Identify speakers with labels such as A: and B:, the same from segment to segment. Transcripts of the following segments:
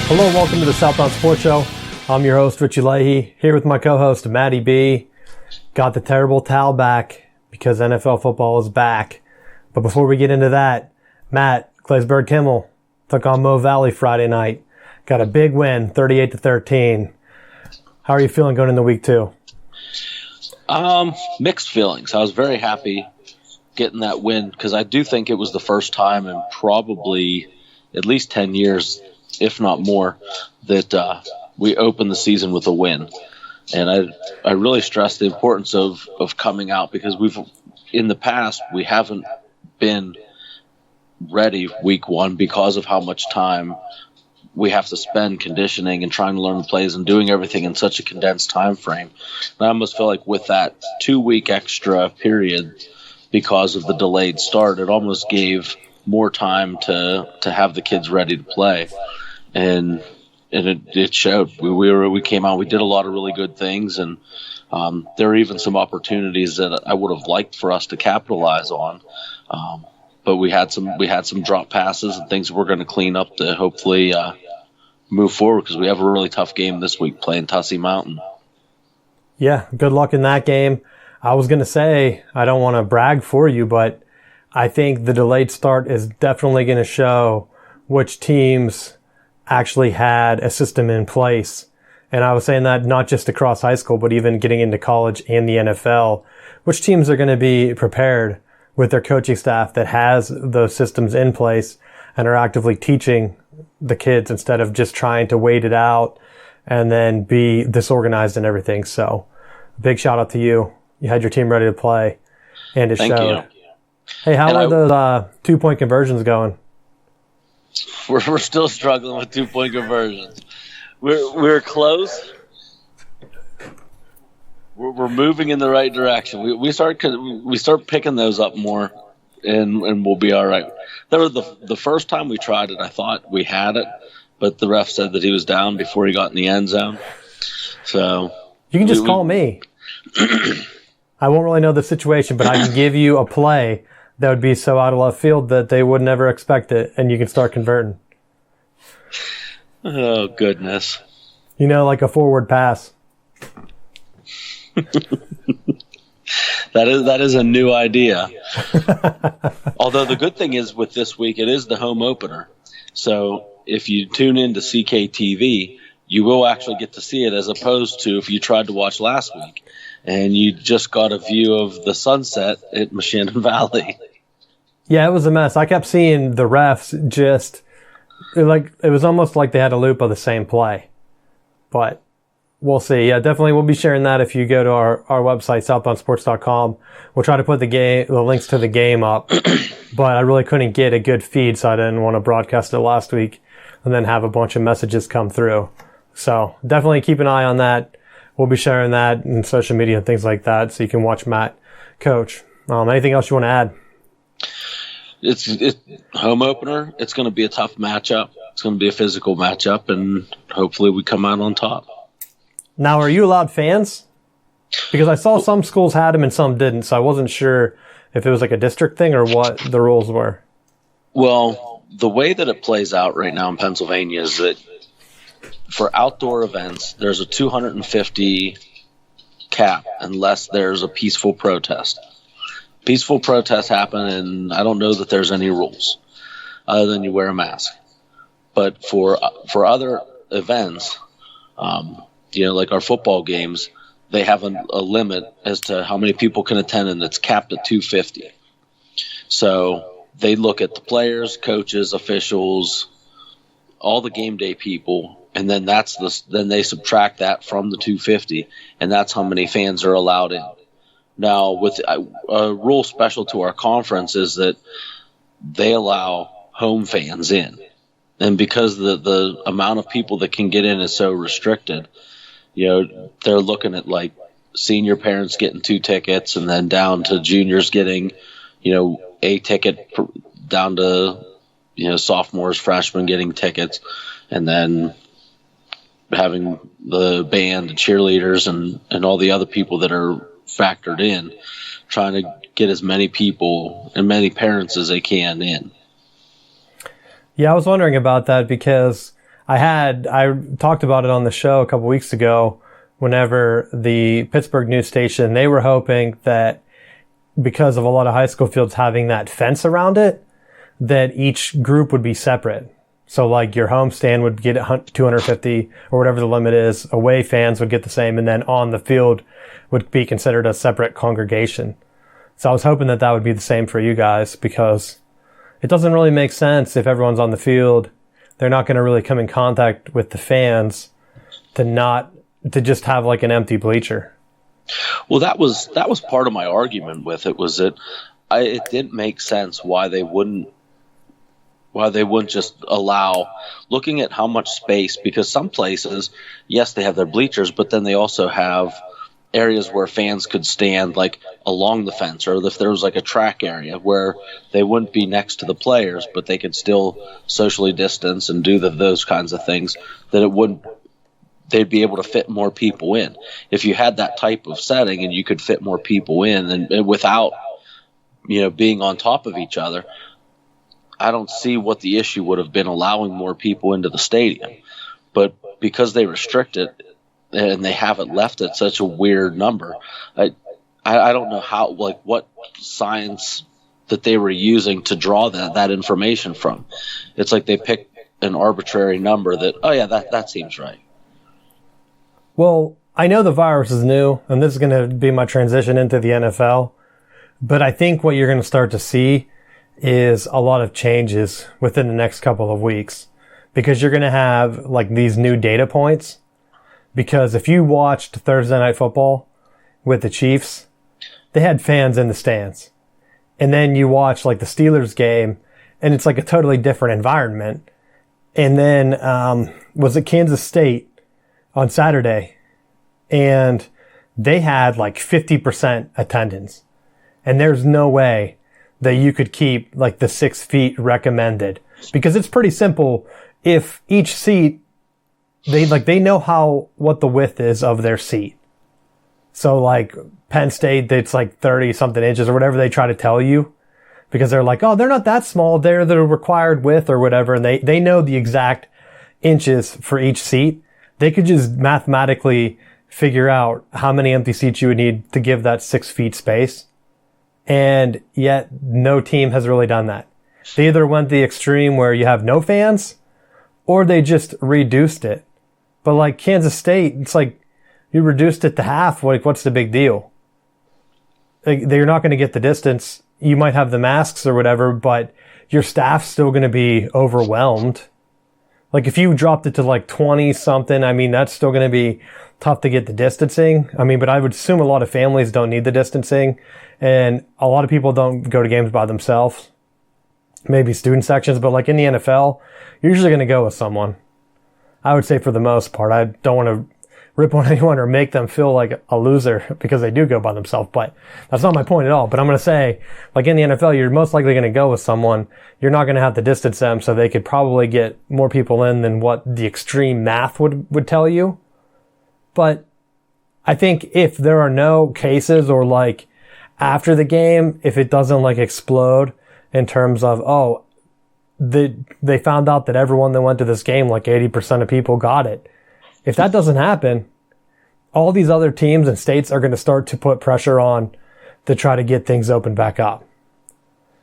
A: Hello and welcome to the Southbound Sports Show. I'm your host, Richie Leahy, here with my co-host, Matty B. Got the terrible towel back because NFL football is back. But before we get into that, Matt, Claysburg-Kimmel took on Mo Valley Friday night. Got a big win, 38-13. How are you feeling going into week 2?
B: Mixed feelings. I was very happy getting that win because I do think it was the first time in probably at least 10 years, if not more, that we opened the season with a win. And I really stress the importance of coming out because in the past, we haven't been ready week 1 because of how much time we have to spend conditioning and trying to learn the plays and doing everything in such a condensed time frame. And I almost feel like with that 2-week extra period, because of the delayed start, it almost gave more time to have the kids ready to play. And it showed. We came out. We did a lot of really good things, and there were even some opportunities that I would have liked for us to capitalize on. But we had some drop passes and things we're going to clean up to hopefully move forward because we have a really tough game this week playing Tussey Mountain.
A: Yeah, good luck in that game. I was going to say, I don't want to brag for you, but I think the delayed start is definitely going to show which teams actually had a system in place. And I was saying that not just across high school, but even getting into college and the NFL, which teams are going to be prepared with their coaching staff that has those systems in place and are actively teaching the kids instead of just trying to wait it out and then be disorganized and everything. So big shout out to you. You had your team ready to play and it
B: Thank
A: showed.
B: You.
A: Hey, how are those 2-point conversions going?
B: We're still struggling with 2-point conversions. We're close. We're moving in the right direction. We start picking those up more, and we'll be all right. There was the first time we tried it, I thought we had it, but the ref said that he was down before he got in the end zone. So
A: you can just call me. I won't really know the situation, but I can give you a play that would be so out of left field that they would never expect it, and you can start converting.
B: Oh, goodness.
A: You know, like a forward pass.
B: That is a new idea. Although the good thing is with this week, it is the home opener. So if you tune in to CKTV, you will actually get to see it as opposed to if you tried to watch last week and you just got a view of the sunset at Shannon Valley.
A: Yeah, it was a mess. I kept seeing the refs it was almost like they had a loop of the same play. But we'll see. Yeah, definitely we'll be sharing that if you go to our website, southboundsports.com. We'll try to put the links to the game up. But I really couldn't get a good feed, so I didn't want to broadcast it last week and then have a bunch of messages come through. So definitely keep an eye on that. We'll be sharing that in social media and things like that so you can watch Matt coach. Anything else you want to add?
B: It's home opener. It's going to be a tough matchup. It's going to be a physical matchup, and hopefully we come out on top.
A: Now, are you allowed fans? Because I saw some schools had them and some didn't, so I wasn't sure if it was like a district thing or what the rules were.
B: Well, the way that it plays out right now in Pennsylvania is that for outdoor events, there's a 250 cap unless there's a peaceful protest. Peaceful protests happen, and I don't know that there's any rules other than you wear a mask. But for other events, like our football games, they have a limit as to how many people can attend, and it's capped at 250. So they look at the players, coaches, officials, all the game day people, and then then they subtract that from the 250, and that's how many fans are allowed in. Now, with a rule special to our conference is that they allow home fans in. And because the amount of people that can get in is so restricted, they're looking at like senior parents getting 2 tickets and then down to juniors getting, a ticket down to, sophomores, freshmen getting tickets, and then having the band, the cheerleaders, and all the other people that are factored in, trying to get as many people and many parents as they can in.
A: Yeah, I was wondering about that because I talked about it on the show a couple weeks ago whenever the Pittsburgh news station, they were hoping that because of a lot of high school fields having that fence around it, that each group would be separate. So like your home stand would get 250 or whatever the limit is. Away fans would get the same. And then on the field would be considered a separate congregation. So I was hoping that that would be the same for you guys, because it doesn't really make sense if everyone's on the field. They're not going to really come in contact with the fans to just have like an empty bleacher.
B: Well, that was part of my argument with it, was that it didn't make sense why they wouldn't just allow, looking at how much space, because some places, yes, they have their bleachers, but then they also have areas where fans could stand like along the fence, or if there was like a track area where they wouldn't be next to the players, but they could still socially distance and do those kinds of things, that they'd be able to fit more people in. If you had that type of setting and you could fit more people in and without, being on top of each other, I don't see what the issue would have been allowing more people into the stadium. But because they restrict it and they haven't left it such a weird number, I don't know how, like, what science that they were using to draw that information from. It's like they picked an arbitrary number that, oh yeah, that seems right.
A: Well, I know the virus is new, and this is going to be my transition into the NFL, but I think what you're going to start to see is a lot of changes within the next couple of weeks, because you're going to have like these new data points. Because if you watched Thursday Night Football with the Chiefs, they had fans in the stands. And then you watch like the Steelers game and it's like a totally different environment. And then, was it Kansas State on Saturday, and they had like 50% attendance. And there's no way that you could keep like the 6 feet recommended, because it's pretty simple. If each seat, they know what the width is of their seat. So like Penn State, it's like 30 something inches or whatever they try to tell you, because they're like, oh, they're not that small. They're the required width or whatever. And they know the exact inches for each seat. They could just mathematically figure out how many empty seats you would need to give that 6 feet space. And yet no team has really done that. They either went the extreme where you have no fans, or they just reduced it. But like Kansas State, it's like you reduced it to half. Like, what's the big deal? Like, they're not going to get the distance. You might have the masks or whatever, but your staff's still going to be overwhelmed. Like if you dropped it to like 20 something, I mean, that's still going to be tough to get the distancing. I mean, but I would assume a lot of families don't need the distancing, and a lot of people don't go to games by themselves. Maybe student sections, but like in the NFL, you're usually going to go with someone. I would say for the most part. I don't want to rip on anyone or make them feel like a loser because they do go by themselves, but that's not my point at all. But I'm going to say, like in the NFL, you're most likely going to go with someone. You're not going to have to distance them, so they could probably get more people in than what the extreme math would tell you. But I think if there are no cases, or like after the game, if it doesn't like explode in terms of, oh, they found out that everyone that went to this game, like 80% of people got it. If that doesn't happen, all these other teams and states are going to start to put pressure on to try to get things open back up.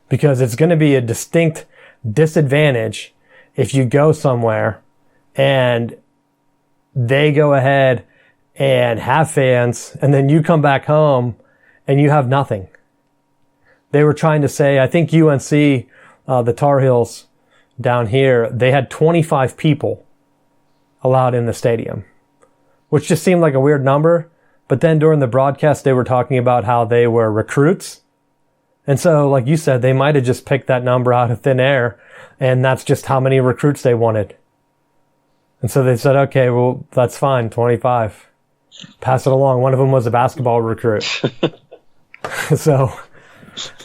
A: Because it's going to be a distinct disadvantage if you go somewhere and they go ahead and have fans, and then you come back home and you have nothing. They were trying to say, I think UNC, the Tar Heels down here, they had 25 people allowed in the stadium, which just seemed like a weird number. But then during the broadcast, they were talking about how they were recruits. And so, like you said, they might have just picked that number out of thin air, and that's just how many recruits they wanted. And so they said, okay, well, that's fine, 25. Pass it along. One of them was a basketball recruit. So,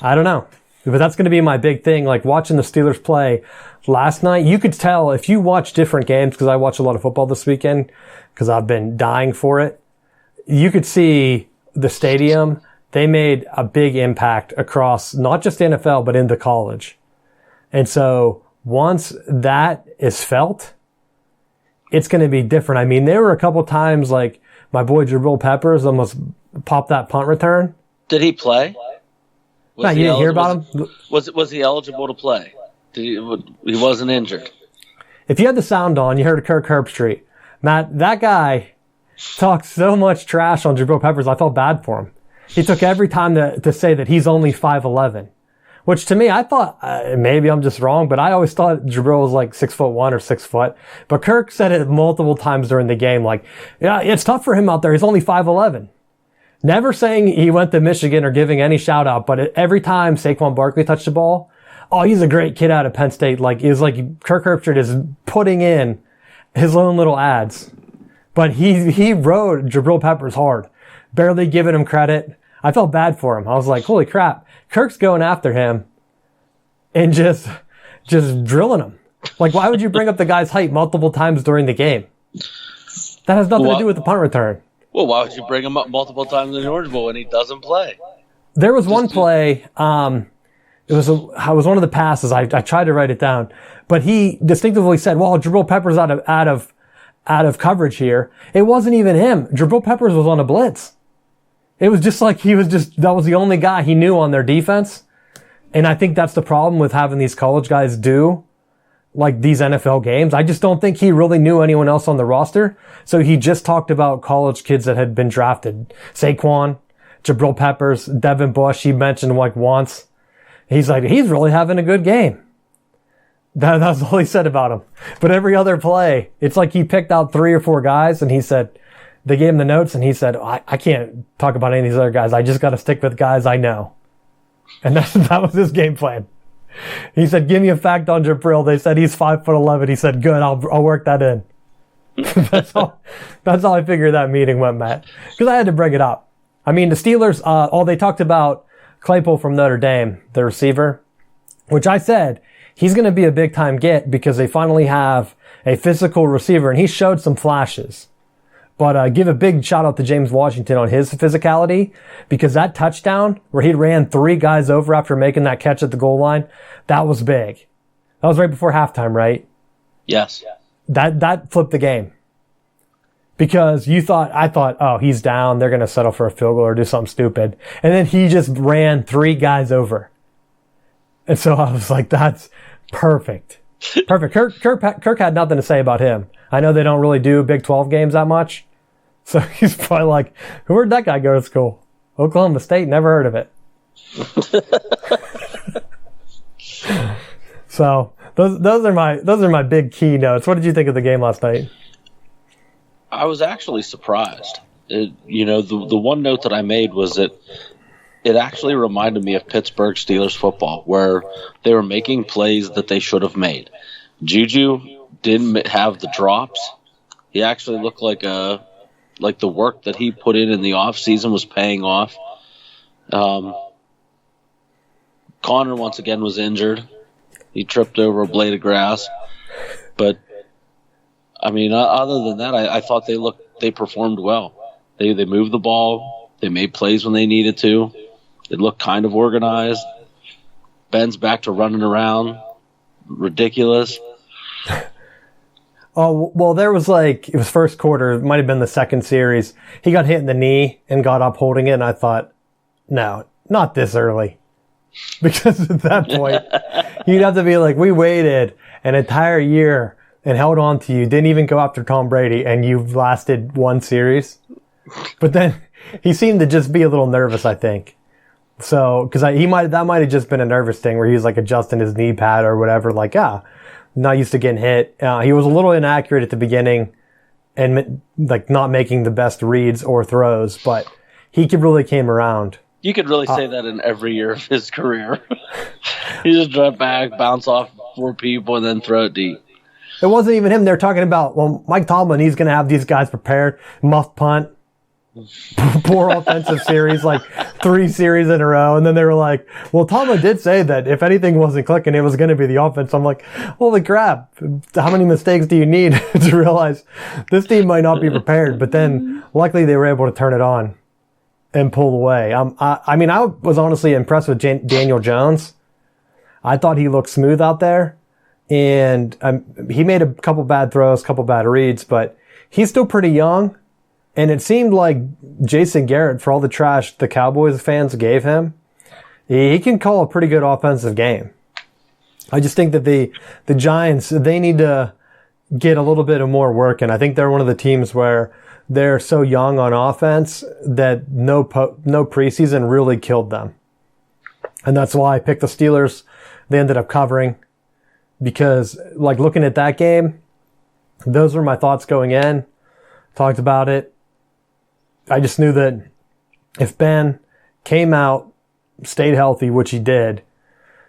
A: I don't know. But that's going to be my big thing. Like watching the Steelers play last night, you could tell if you watch different games, because I watched a lot of football this weekend because I've been dying for it. You could see the stadium. They made a big impact across not just the NFL, but into college. And so once that is felt, it's going to be different. I mean, there were a couple times like my boy Jabril Peppers almost popped that punt return.
B: Did he play?
A: No, you didn't hear about him?
B: Was he eligible to play? He wasn't injured.
A: If you had the sound on, you heard Kirk Herbstreit. Matt, that guy talked so much trash on Jabril Peppers, I felt bad for him. He took every time to say that he's only 5'11", which to me, I thought, maybe I'm just wrong, but I always thought Jabril was like 6'1" or 6 foot. But Kirk said it multiple times during the game, like, yeah, it's tough for him out there. He's only 5'11". Never saying he went to Michigan or giving any shout out, but every time Saquon Barkley touched the ball, oh, he's a great kid out of Penn State. Like, it's like Kirk Herbstreit is putting in his own little ads. But he rode Jabril Peppers hard, barely giving him credit. I felt bad for him. I was like, holy crap. Kirk's going after him and just drilling him. Like, why would you bring up the guy's height multiple times during the game? That has nothing to do with the punt return.
B: Well, why would you bring him up multiple times in the Orange Bowl when he doesn't play?
A: There was one play, it was one of the passes. I tried to write it down, but he distinctively said, well, Jabril Peppers out of coverage here. It wasn't even him. Jabril Peppers was on a blitz. It was just like that was the only guy he knew on their defense. And I think that's the problem with having these college guys do like these NFL games. I just don't think he really knew anyone else on the roster. So he just talked about college kids that had been drafted. Saquon, Jabril Peppers, Devin Bush, he mentioned like once. He's like, he's really having a good game. That's all he said about him. But every other play, it's like he picked out 3 or 4 guys and he said, they gave him the notes and he said, I can't talk about any of these other guys. I just got to stick with guys I know. And that was his game plan. He said, give me a fact on Jabril. They said he's 5'11". He said, good, I'll work that in. That's all I figured that meeting went, Matt. Because I had to bring it up. I mean, the Steelers, they talked about Claypool from Notre Dame, the receiver, which I said, he's going to be a big time get because they finally have a physical receiver and he showed some flashes. But give a big shout out to James Washington on his physicality because that touchdown where he ran 3 guys over after making that catch at the goal line, that was big. That was right before halftime, right?
B: Yes.
A: That flipped the game. Because I thought, oh, he's down. They're going to settle for a field goal or do something stupid. And then he just ran 3 guys over. And so I was like, that's perfect. Perfect. Kirk had nothing to say about him. I know they don't really do Big 12 games that much. So he's probably like, where'd that guy go to school? Oklahoma State, never heard of it. So those are my big keynotes. What did you think of the game last night?
B: I was actually surprised. The one note that I made was that it actually reminded me of Pittsburgh Steelers football, where they were making plays that they should have made. Juju didn't have the drops. He actually looked like the work that he put in the off season was paying off. Connor once again was injured. He tripped over a blade of grass. But I mean, other than that, I thought they performed well. They moved the ball. They made plays when they needed to. It looked kind of organized. Ben's back to running around. Ridiculous.
A: Oh, well, there was it was first quarter. It might have been the second series. He got hit in the knee and got up holding it. And I thought, no, not this early. Because at that point, you'd have to be like, we waited an entire year and held on to you. Didn't even go after Tom Brady and you've lasted 1 series. But then he seemed to just be a little nervous, I think. So, cause that might have just been a nervous thing where he was like adjusting his knee pad or whatever, not used to getting hit. He was a little inaccurate at the beginning and not making the best reads or throws, but he really came around.
B: You could really say that in every year of his career. He just drop back, bounce off 4 people, and then throw it deep.
A: It wasn't even him. They're talking about, well, Mike Tomlin, he's going to have these guys prepared, muff punt, poor offensive series, 3 series in a row. And then they were like, well, Tomlin did say that if anything wasn't clicking, it was going to be the offense. I'm like, holy crap. How many mistakes do you need to realize this team might not be prepared? But then luckily they were able to turn it on and pull away. I was honestly impressed with Daniel Jones. I thought he looked smooth out there. and he made a couple bad throws, couple bad reads, but he's still pretty young. And it seemed like Jason Garrett, for all the trash the Cowboys fans gave him, he can call a pretty good offensive game. I just think that the Giants, they need to get a little bit of more work. And I think they're one of the teams where they're so young on offense that no preseason really killed them. And that's why I picked the Steelers. They ended up covering because, like, looking at that game, those were my thoughts going in. Talked about it. I just knew that if Ben came out, stayed healthy, which he did,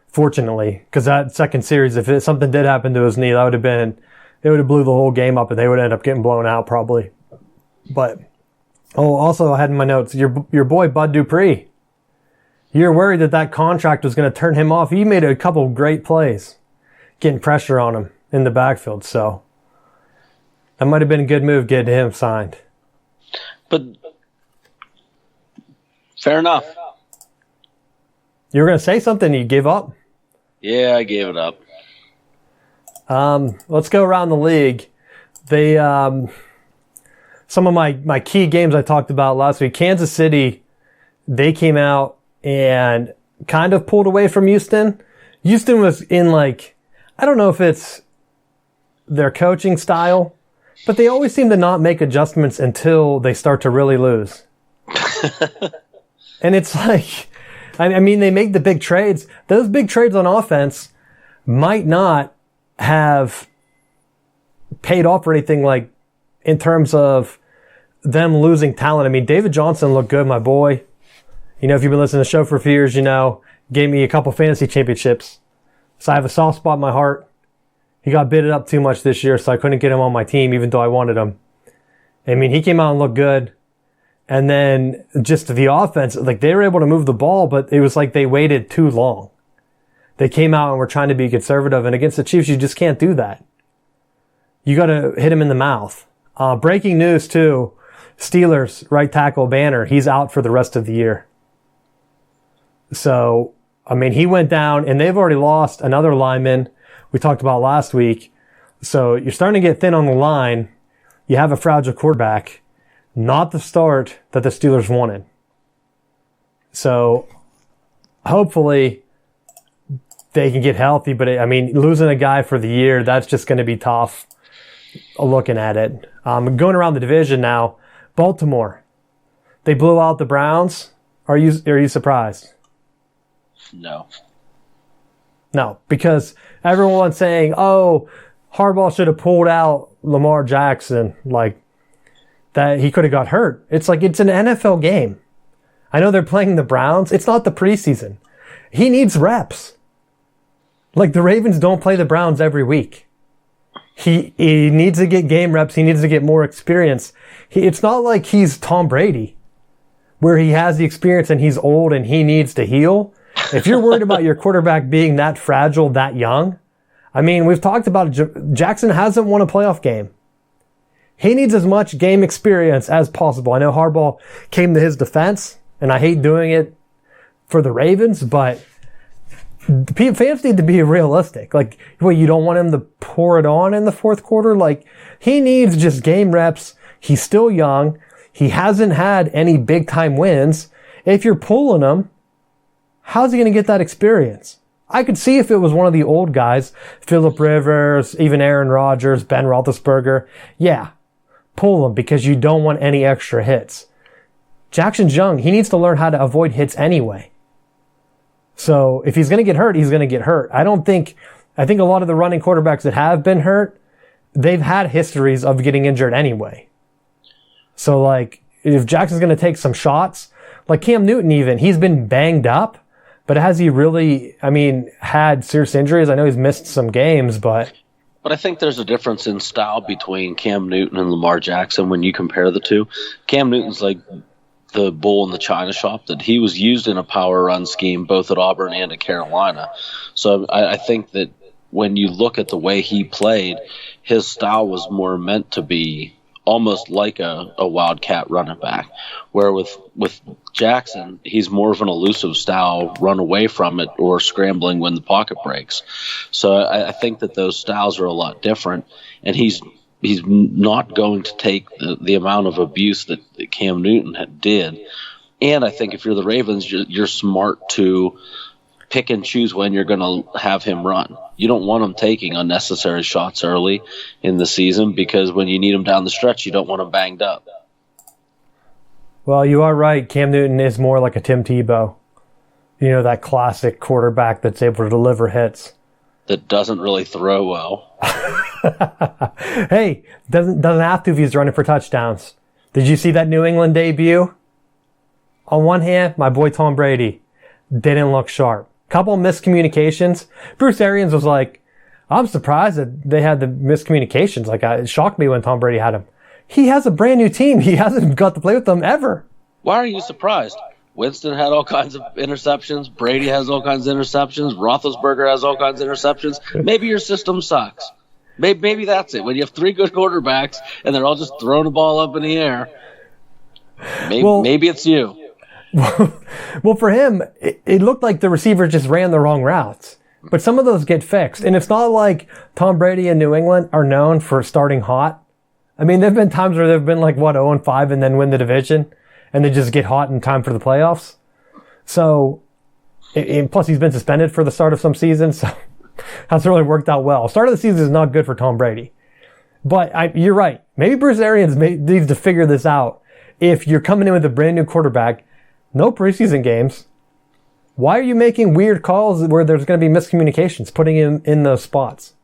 A: fortunately, because that second series, if something did happen to his knee, it would have blew the whole game up and they would end up getting blown out probably. But, also I had in my notes, your boy Bud Dupree. You're worried that contract was going to turn him off. He made a couple great plays, getting pressure on him in the backfield. So that might have been a good move getting him signed.
B: But fair enough.
A: You were going to say something, you gave up?
B: Yeah, I gave it up.
A: Let's go around the league. They, some of my key games I talked about last week, Kansas City, they came out and kind of pulled away from Houston. Houston was in, like, I don't know if it's their coaching style, but they always seem to not make adjustments until they start to really lose. And it's like, I mean, they make the big trades. Those big trades on offense might not have paid off or anything, like, in terms of them losing talent. I mean, David Johnson looked good, my boy. You know, if you've been listening to the show for a few years, you know, gave me a couple fantasy championships. So I have a soft spot in my heart. He got bidded up too much this year, so I couldn't get him on my team, even though I wanted him. I mean, he came out and looked good. And then just the offense, like, they were able to move the ball, but it was like they waited too long. They came out and were trying to be conservative, and against the Chiefs, you just can't do that. You got to hit him in the mouth. Breaking news, too. Steelers right tackle Banner, he's out for the rest of the year. So, I mean, he went down, and they've already lost another lineman we talked about last week. So you're starting to get thin on the line. You have a fragile quarterback. Not the start that the Steelers wanted. So hopefully they can get healthy. But, I mean, losing a guy for the year, that's just going to be tough looking at it. Going around the division now, Baltimore. They blew out the Browns. Are you surprised?
B: No.
A: No, because everyone's saying, oh, Harbaugh should have pulled out Lamar Jackson, like that he could have got hurt. It's like, it's an NFL game. I know they're playing the Browns. It's not the preseason. He needs reps. Like, the Ravens don't play the Browns every week. He needs to get game reps. He needs to get more experience. It's not like he's Tom Brady, where he has the experience and he's old and he needs to heal. If you're worried about your quarterback being that fragile, that young, I mean, we've talked about it. Jackson hasn't won a playoff game. He needs as much game experience as possible. I know Harbaugh came to his defense, and I hate doing it for the Ravens, but fans need to be realistic. Like, well, you don't want him to pour it on in the fourth quarter? Like, he needs just game reps. He's still young. He hasn't had any big-time wins. If you're pulling him, how's he going to get that experience? I could see if it was one of the old guys, Phillip Rivers, even Aaron Rodgers, Ben Roethlisberger. Yeah, pull him because you don't want any extra hits. Jackson's young. He needs to learn how to avoid hits anyway. So if he's going to get hurt, he's going to get hurt. I think a lot of the running quarterbacks that have been hurt, they've had histories of getting injured anyway. So, like, if Jackson's going to take some shots, like Cam Newton even, he's been banged up. But has he really, had serious injuries? I know he's missed some games, but
B: I think there's a difference in style between Cam Newton and Lamar Jackson when you compare the two. Cam Newton's like the bull in the china shop, that he was used in a power run scheme both at Auburn and at Carolina. So I think that when you look at the way he played, his style was more meant to be almost like a wildcat running back. Where with Jackson, he's more of an elusive style, run away from it or scrambling when the pocket breaks. So I think that those styles are a lot different, and he's not going to take the amount of abuse that Cam Newton did. And I think if you're the Ravens, you're smart to pick and choose when you're going to have him run. You don't want him taking unnecessary shots early in the season, because when you need him down the stretch, you don't want him banged up.
A: Well, you are right. Cam Newton is more like a Tim Tebow. You know, that classic quarterback that's able to deliver hits.
B: That doesn't really throw well.
A: Hey, doesn't have to if he's running for touchdowns. Did you see that New England debut? On one hand, my boy Tom Brady didn't look sharp. Couple miscommunications. Bruce Arians was like, I'm surprised that they had the miscommunications. Like, it shocked me when Tom Brady had him. He has a brand new team. He hasn't got to play with them ever.
B: Why are you surprised? Winston had all kinds of interceptions. Brady has all kinds of interceptions. Roethlisberger has all kinds of interceptions. Maybe your system sucks. Maybe that's it. When you have three good quarterbacks and they're all just throwing the ball up in the air, maybe it's you.
A: Well, for him, it looked like the receiver just ran the wrong routes. But some of those get fixed. And it's not like Tom Brady and New England are known for starting hot. I mean, there have been times where they've been like, 0-5 and then win the division. And they just get hot in time for the playoffs. So, and plus he's been suspended for the start of some seasons. So, that's really worked out well. Start of the season is not good for Tom Brady. But you're right. Maybe Bruce Arians needs to figure this out. If you're coming in with a brand new quarterback, no preseason games, why are you making weird calls where there's going to be miscommunications, putting him in those spots?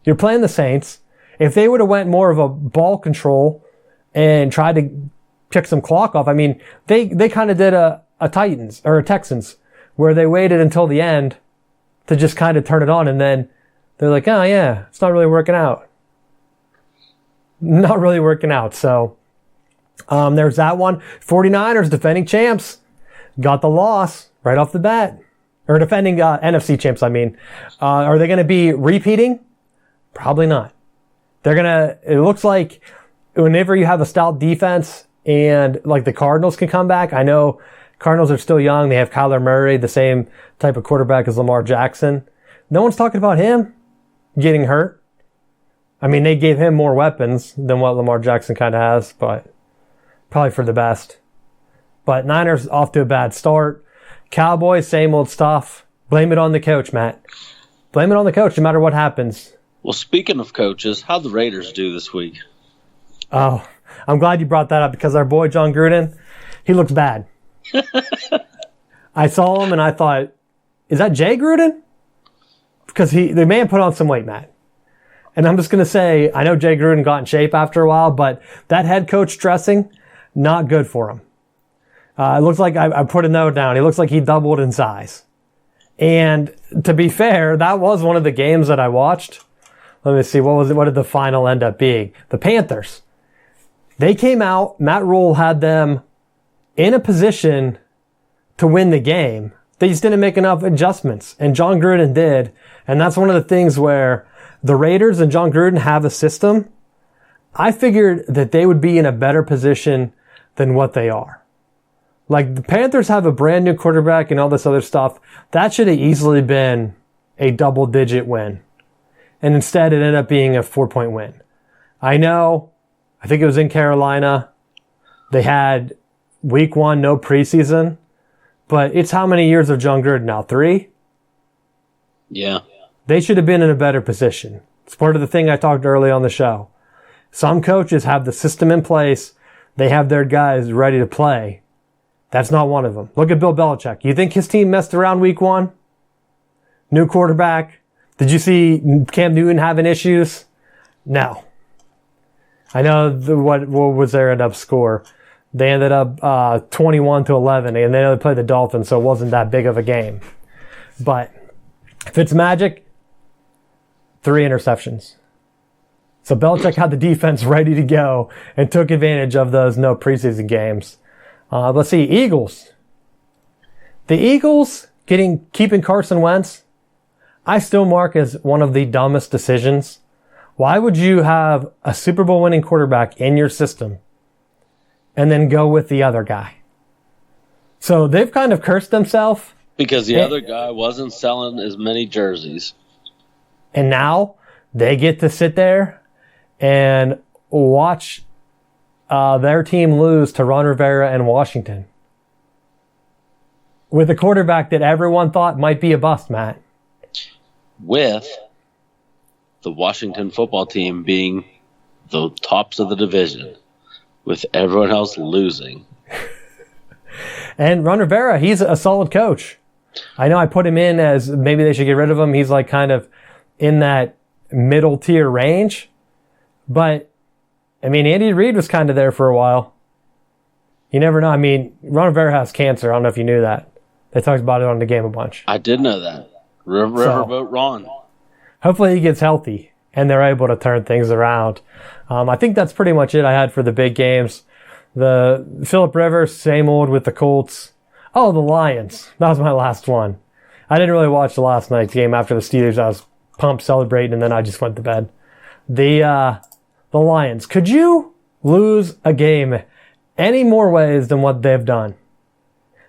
A: You're playing the Saints. If they would have went more of a ball control and tried to pick some clock off, I mean, they kind of did a Titans or a Texans where they waited until the end to just kind of turn it on, and then they're like, oh yeah, it's not really working out. Not really working out. So there's that one. 49ers, defending champs, got the loss right off the bat. Or defending NFC champs, I mean. Are they going to be repeating? Probably not. It looks like whenever you have a stout defense and like the Cardinals can come back, I know Cardinals are still young. They have Kyler Murray, the same type of quarterback as Lamar Jackson. No one's talking about him getting hurt. I mean, they gave him more weapons than what Lamar Jackson kind of has, but probably for the best. But Niners off to a bad start. Cowboys, same old stuff. Blame it on the coach, Matt. Blame it on the coach no matter what happens.
B: Well, speaking of coaches, how'd the Raiders do this week?
A: Oh, I'm glad you brought that up because our boy John Gruden, he looks bad. I saw him and I thought, is that Jay Gruden? Because the man put on some weight, Matt. And I'm just going to say, I know Jay Gruden got in shape after a while, but that head coach dressing, not good for him. It looks like I put a note down. He looks like he doubled in size. And to be fair, that was one of the games that I watched. Let me see, what did the final end up being? The Panthers. They came out, Matt Rule had them in a position to win the game. They just didn't make enough adjustments, and John Gruden did. And that's one of the things where the Raiders and John Gruden have a system. I figured that they would be in a better position than what they are. Like, the Panthers have a brand new quarterback and all this other stuff. That should have easily been a double-digit win. And instead, it ended up being a 4-point win. I know, I think it was in Carolina. They had week 1, no preseason. But it's how many years of John Gruden now? 3?
B: Yeah.
A: They should have been in a better position. It's part of the thing I talked early on the show. Some coaches have the system in place. They have their guys ready to play. That's not one of them. Look at Bill Belichick. You think his team messed around week 1? New quarterback. Did you see Cam Newton having issues? No. I know what was their end up score. They ended up 21-11, and they played the Dolphins, so it wasn't that big of a game. But Fitzmagic, 3 interceptions. So Belichick had the defense ready to go and took advantage of those no preseason games. Let's see, Eagles. The Eagles keeping Carson Wentz, I still mark as one of the dumbest decisions Why would you have a Super Bowl winning quarterback in your system and then go with the other guy? So they've kind of cursed themselves.
B: Because the other guy wasn't selling as many jerseys.
A: And now they get to sit there and watch their team lose to Ron Rivera and Washington. With a quarterback that everyone thought might be a bust, Matt.
B: With the Washington football team being the tops of the division. With everyone else losing.
A: And Ron Rivera, he's a solid coach. I know I put him in as maybe they should get rid of him. He's like kind of in that middle tier range. But, I mean, Andy Reid was kind of there for a while. You never know. I mean, Ron Rivera has cancer. I don't know if you knew that. They talked about it on the game a bunch.
B: I did know that. Riverboat Ron.
A: Hopefully he gets healthy and they're able to turn things around. I think that's pretty much it I had for the big games. The Phillip Rivers, same old with the Colts. Oh, the Lions. That was my last one. I didn't really watch the last night's game after the Steelers. I was pumped celebrating and then I just went to bed. The Lions. Could you lose a game any more ways than what they've done?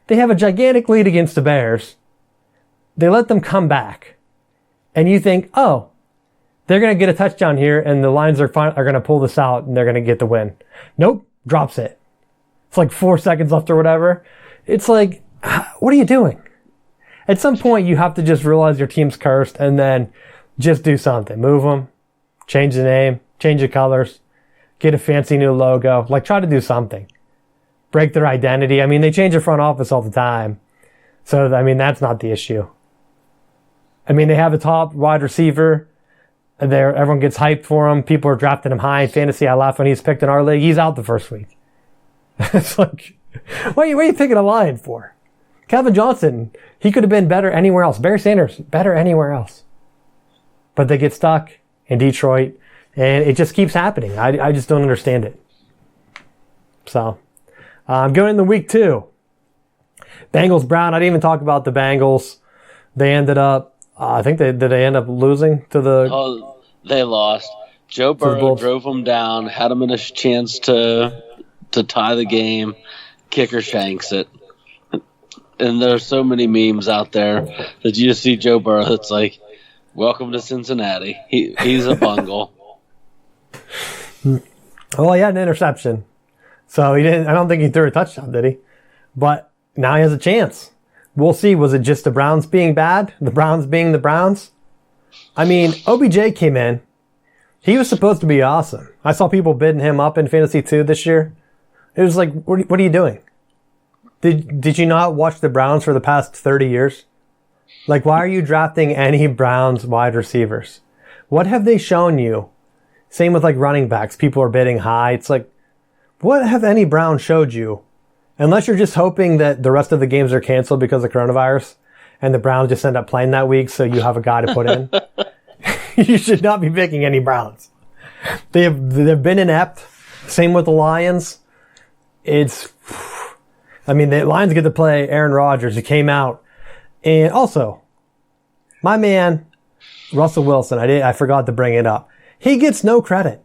A: They have a gigantic lead against the Bears. They let them come back. And you think, oh, they're going to get a touchdown here and the Lions are going to pull this out and they're going to get the win. Nope. Drops it. It's like 4 seconds left or whatever. It's like, what are you doing? At some point, you have to just realize your team's cursed and then just do something. Move them, change the name, change the colors, get a fancy new logo. Like, try to do something. Break their identity. I mean, they change their front office all the time. So, I mean, that's not the issue. I mean, they have a top wide receiver. Everyone gets hyped for him. People are drafting him high in fantasy. I laugh when he's picked in our league. He's out the first week. It's like, what are you picking a Lion for? Calvin Johnson, he could have been better anywhere else. Barry Sanders, better anywhere else. But they get stuck in Detroit, and it just keeps happening. I just don't understand it. So, going into week 2. Bengals Brown. I didn't even talk about the Bengals. They ended up, I think did they end up losing to the...
B: Oh, they lost. Joe Burrow drove them down, had them in a chance to tie the game. Kicker shanks it. And there's so many memes out there that you just see Joe Burrow. It's like, welcome to Cincinnati. He's a bungle.
A: Well, he had an interception. So he didn't. I don't think he threw a touchdown, did he? But now he has a chance. We'll see. Was it just the Browns being bad? The Browns being the Browns? I mean, OBJ came in. He was supposed to be awesome. I saw people bidding him up in Fantasy 2 this year. It was like, what are you doing? Did you not watch the Browns for the past 30 years? Like, why are you drafting any Browns wide receivers? What have they shown you? Same with like running backs. People are bidding high. It's like, what have any Browns showed you? Unless you're just hoping that the rest of the games are canceled because of coronavirus and the Browns just end up playing that week so you have a guy to put in. You should not be picking any Browns. They've been inept. Same with the Lions. The Lions get to play Aaron Rodgers, who came out. And also, my man, Russell Wilson, I forgot to bring it up. He gets no credit.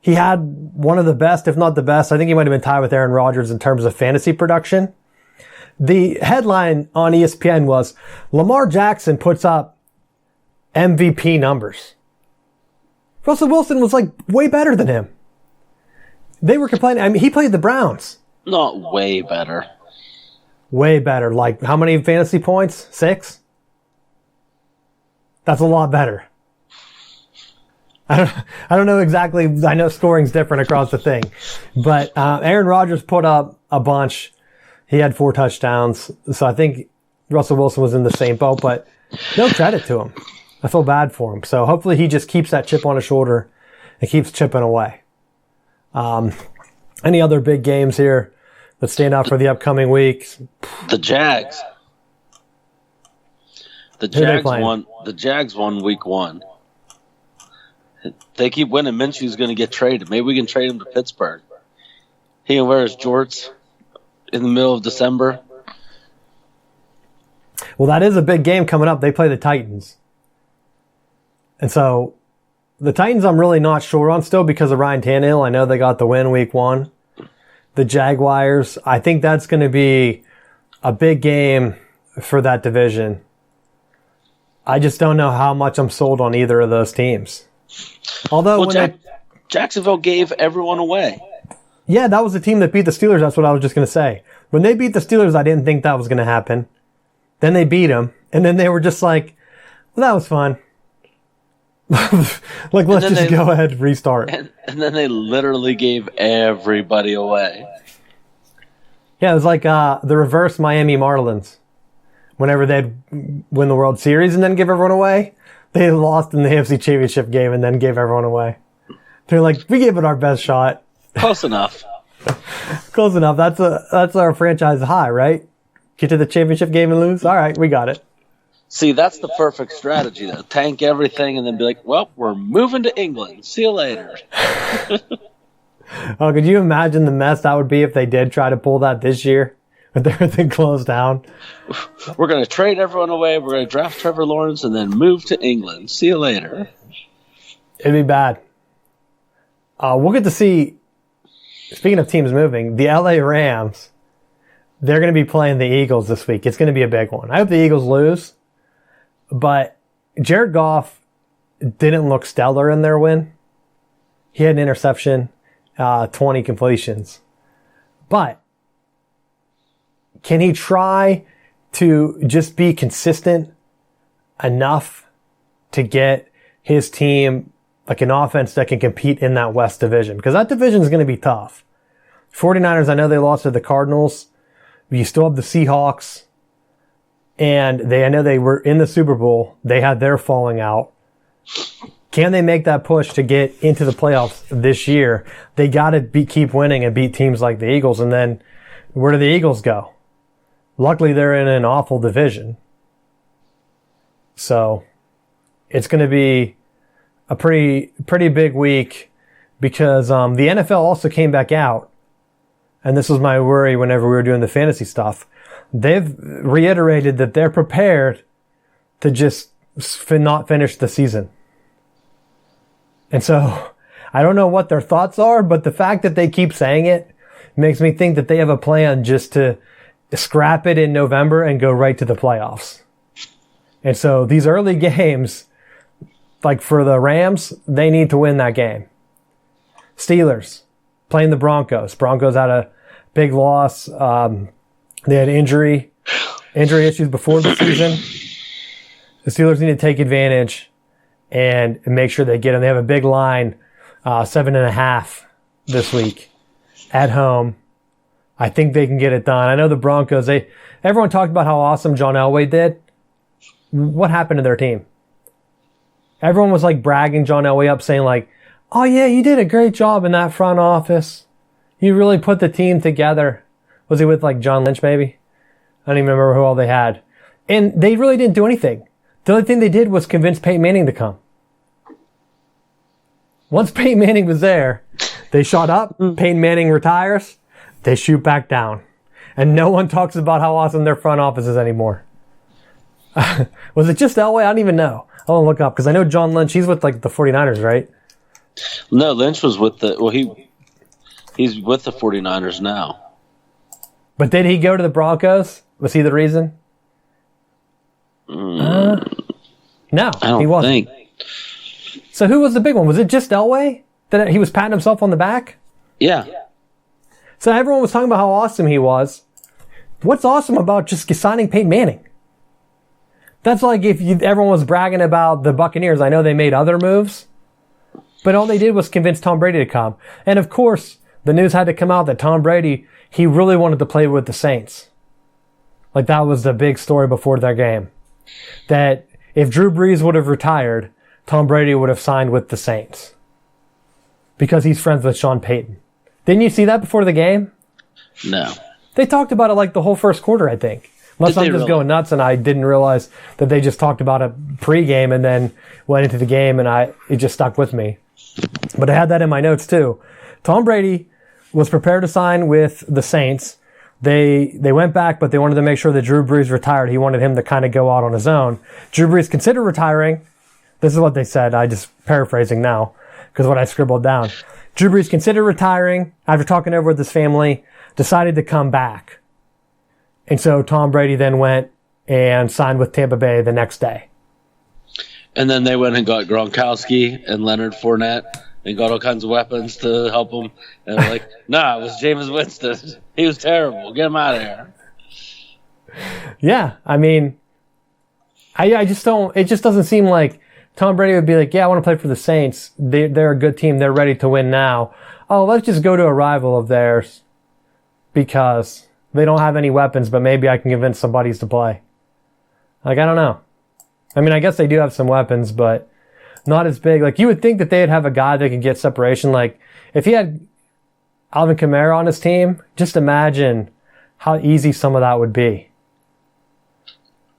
A: He had one of the best, if not the best. I think he might have been tied with Aaron Rodgers in terms of fantasy production. The headline on ESPN was, Lamar Jackson puts up MVP numbers. Russell Wilson was like way better than him. They were complaining. I mean, he played the Browns.
B: Not way better.
A: Way better. Like, how many fantasy points? 6? That's a lot better. I don't know exactly. I know scoring's different across the thing. But Aaron Rodgers put up a bunch. He had 4 touchdowns. So I think Russell Wilson was in the same boat, but no credit to him. I feel bad for him. So hopefully he just keeps that chip on his shoulder and keeps chipping away. Any other big games here that stand out for the upcoming weeks?
B: The Jags. The Jags won week 1. They keep winning. Minshew's going to get traded. Maybe we can trade him to Pittsburgh. He can wear his jorts in the middle of December.
A: Well, that is a big game coming up. They play the Titans. And so The Titans I'm really not sure on still because of Ryan Tannehill. I know they got the win week 1. The Jaguars, I think that's going to be a big game for that division. I just don't know how much I'm sold on either of those teams. Although
B: Jacksonville gave everyone away.
A: Yeah, that was the team that beat the Steelers. That's what I was just going to say. When they beat the Steelers, I didn't think that was going to happen. Then they beat them, and then they were just like, well, that was fun. Like, let's just go ahead and restart.
B: And then they literally gave everybody away.
A: Yeah, it was like the reverse Miami Marlins. Whenever they'd win the World Series and then give everyone away, they lost in the AFC Championship game and then gave everyone away. They're like, we gave it our best shot.
B: Close enough.
A: Close enough. That's our franchise high, right? Get to the championship game and lose? All right, we got it.
B: See, that's the perfect strategy, though. Tank everything and then be like, well, we're moving to England. See you later.
A: Oh, could you imagine the mess that would be if they did try to pull that this year with everything closed down?
B: We're going to trade everyone away. We're going to draft Trevor Lawrence and then move to England. See you later.
A: It'd be bad. We'll get to see, speaking of teams moving, the LA Rams, they're going to be playing the Eagles this week. It's going to be a big one. I hope the Eagles lose, but Jared Goff didn't look stellar in their win. He had an interception, 20 completions. But can he try to just be consistent enough to get his team like an offense that can compete in that West division? Because that division is going to be tough. 49ers, I know they lost to the Cardinals. But you still have the Seahawks. And I know they were in the Super Bowl. They had their falling out. Can they make that push to get into the playoffs this year? They got to keep winning and beat teams like the Eagles. And then where do the Eagles go? Luckily, they're in an awful division. So it's going to be a pretty big week because the NFL also came back out. And this was my worry whenever we were doing the fantasy stuff. They've reiterated that they're prepared to just not finish the season. And so I don't know what their thoughts are, but the fact that they keep saying it makes me think that they have a plan just to scrap it in November and go right to the playoffs. And so these early games, like for the Rams, they need to win that game. Steelers playing the Broncos. Broncos had a big loss. They had injury issues before the season. The Steelers need to take advantage and make sure they get them. They have a big line, 7.5 this week at home. I think they can get it done. I know the Broncos, everyone talked about how awesome John Elway did. What happened to their team? Everyone was like bragging John Elway up, saying like, oh yeah, you did a great job in that front office. You really put the team together. Was he with like John Lynch maybe? I don't even remember who all they had. And they really didn't do anything. The only thing they did was convince Peyton Manning to come. Once Peyton Manning was there, they shot up. Peyton Manning retires. They shoot back down. And no one talks about how awesome their front office is anymore. Was it just Elway? I don't even know. I'll look up because I know John Lynch, he's with like the 49ers, right?
B: No, Lynch was with he's with the 49ers now.
A: But did he go to the Broncos? Was he the reason? No,
B: I don't
A: he wasn't.
B: think.
A: So who was the big one? Was it just Elway? That he was patting himself on the back?
B: Yeah.
A: So everyone was talking about how awesome he was. What's awesome about just signing Peyton Manning? That's like if everyone was bragging about the Buccaneers. I know they made other moves, but all they did was convince Tom Brady to come. And of course, the news had to come out that Tom Brady, he really wanted to play with the Saints. Like that was the big story before their game. That if Drew Brees would have retired, Tom Brady would have signed with the Saints. Because he's friends with Sean Payton. Didn't you see that before the game?
B: No.
A: They talked about it like the whole first quarter, I think. Unless I'm just going nuts and I didn't realize that they just talked about it pre-game and then went into the game and it just stuck with me. But I had that in my notes too. Tom Brady was prepared to sign with the Saints. They went back, but they wanted to make sure that Drew Brees retired. He wanted him to kind of go out on his own. Drew Brees considered retiring, This is what they said. I just paraphrasing now because what I scribbled down. Drew Brees considered retiring after talking over with his family, decided to come back. And so Tom Brady then went and signed with Tampa Bay the next day.
B: And then they went and got Gronkowski and Leonard Fournette and got all kinds of weapons to help him. And they're like, nah, it was Jameis Winston. He was terrible. Get him out of here.
A: Yeah, I mean, I just don't, it just doesn't seem like Tom Brady would be like, yeah, I want to play for the Saints. They're a good team. They're ready to win now. Oh, let's just go to a rival of theirs because they don't have any weapons, but maybe I can convince some buddies to play. Like, I don't know. I mean, I guess they do have some weapons, but not as big. Like, you would think that they'd have a guy that could get separation. Like, if he had Alvin Kamara on his team, just imagine how easy some of that would be.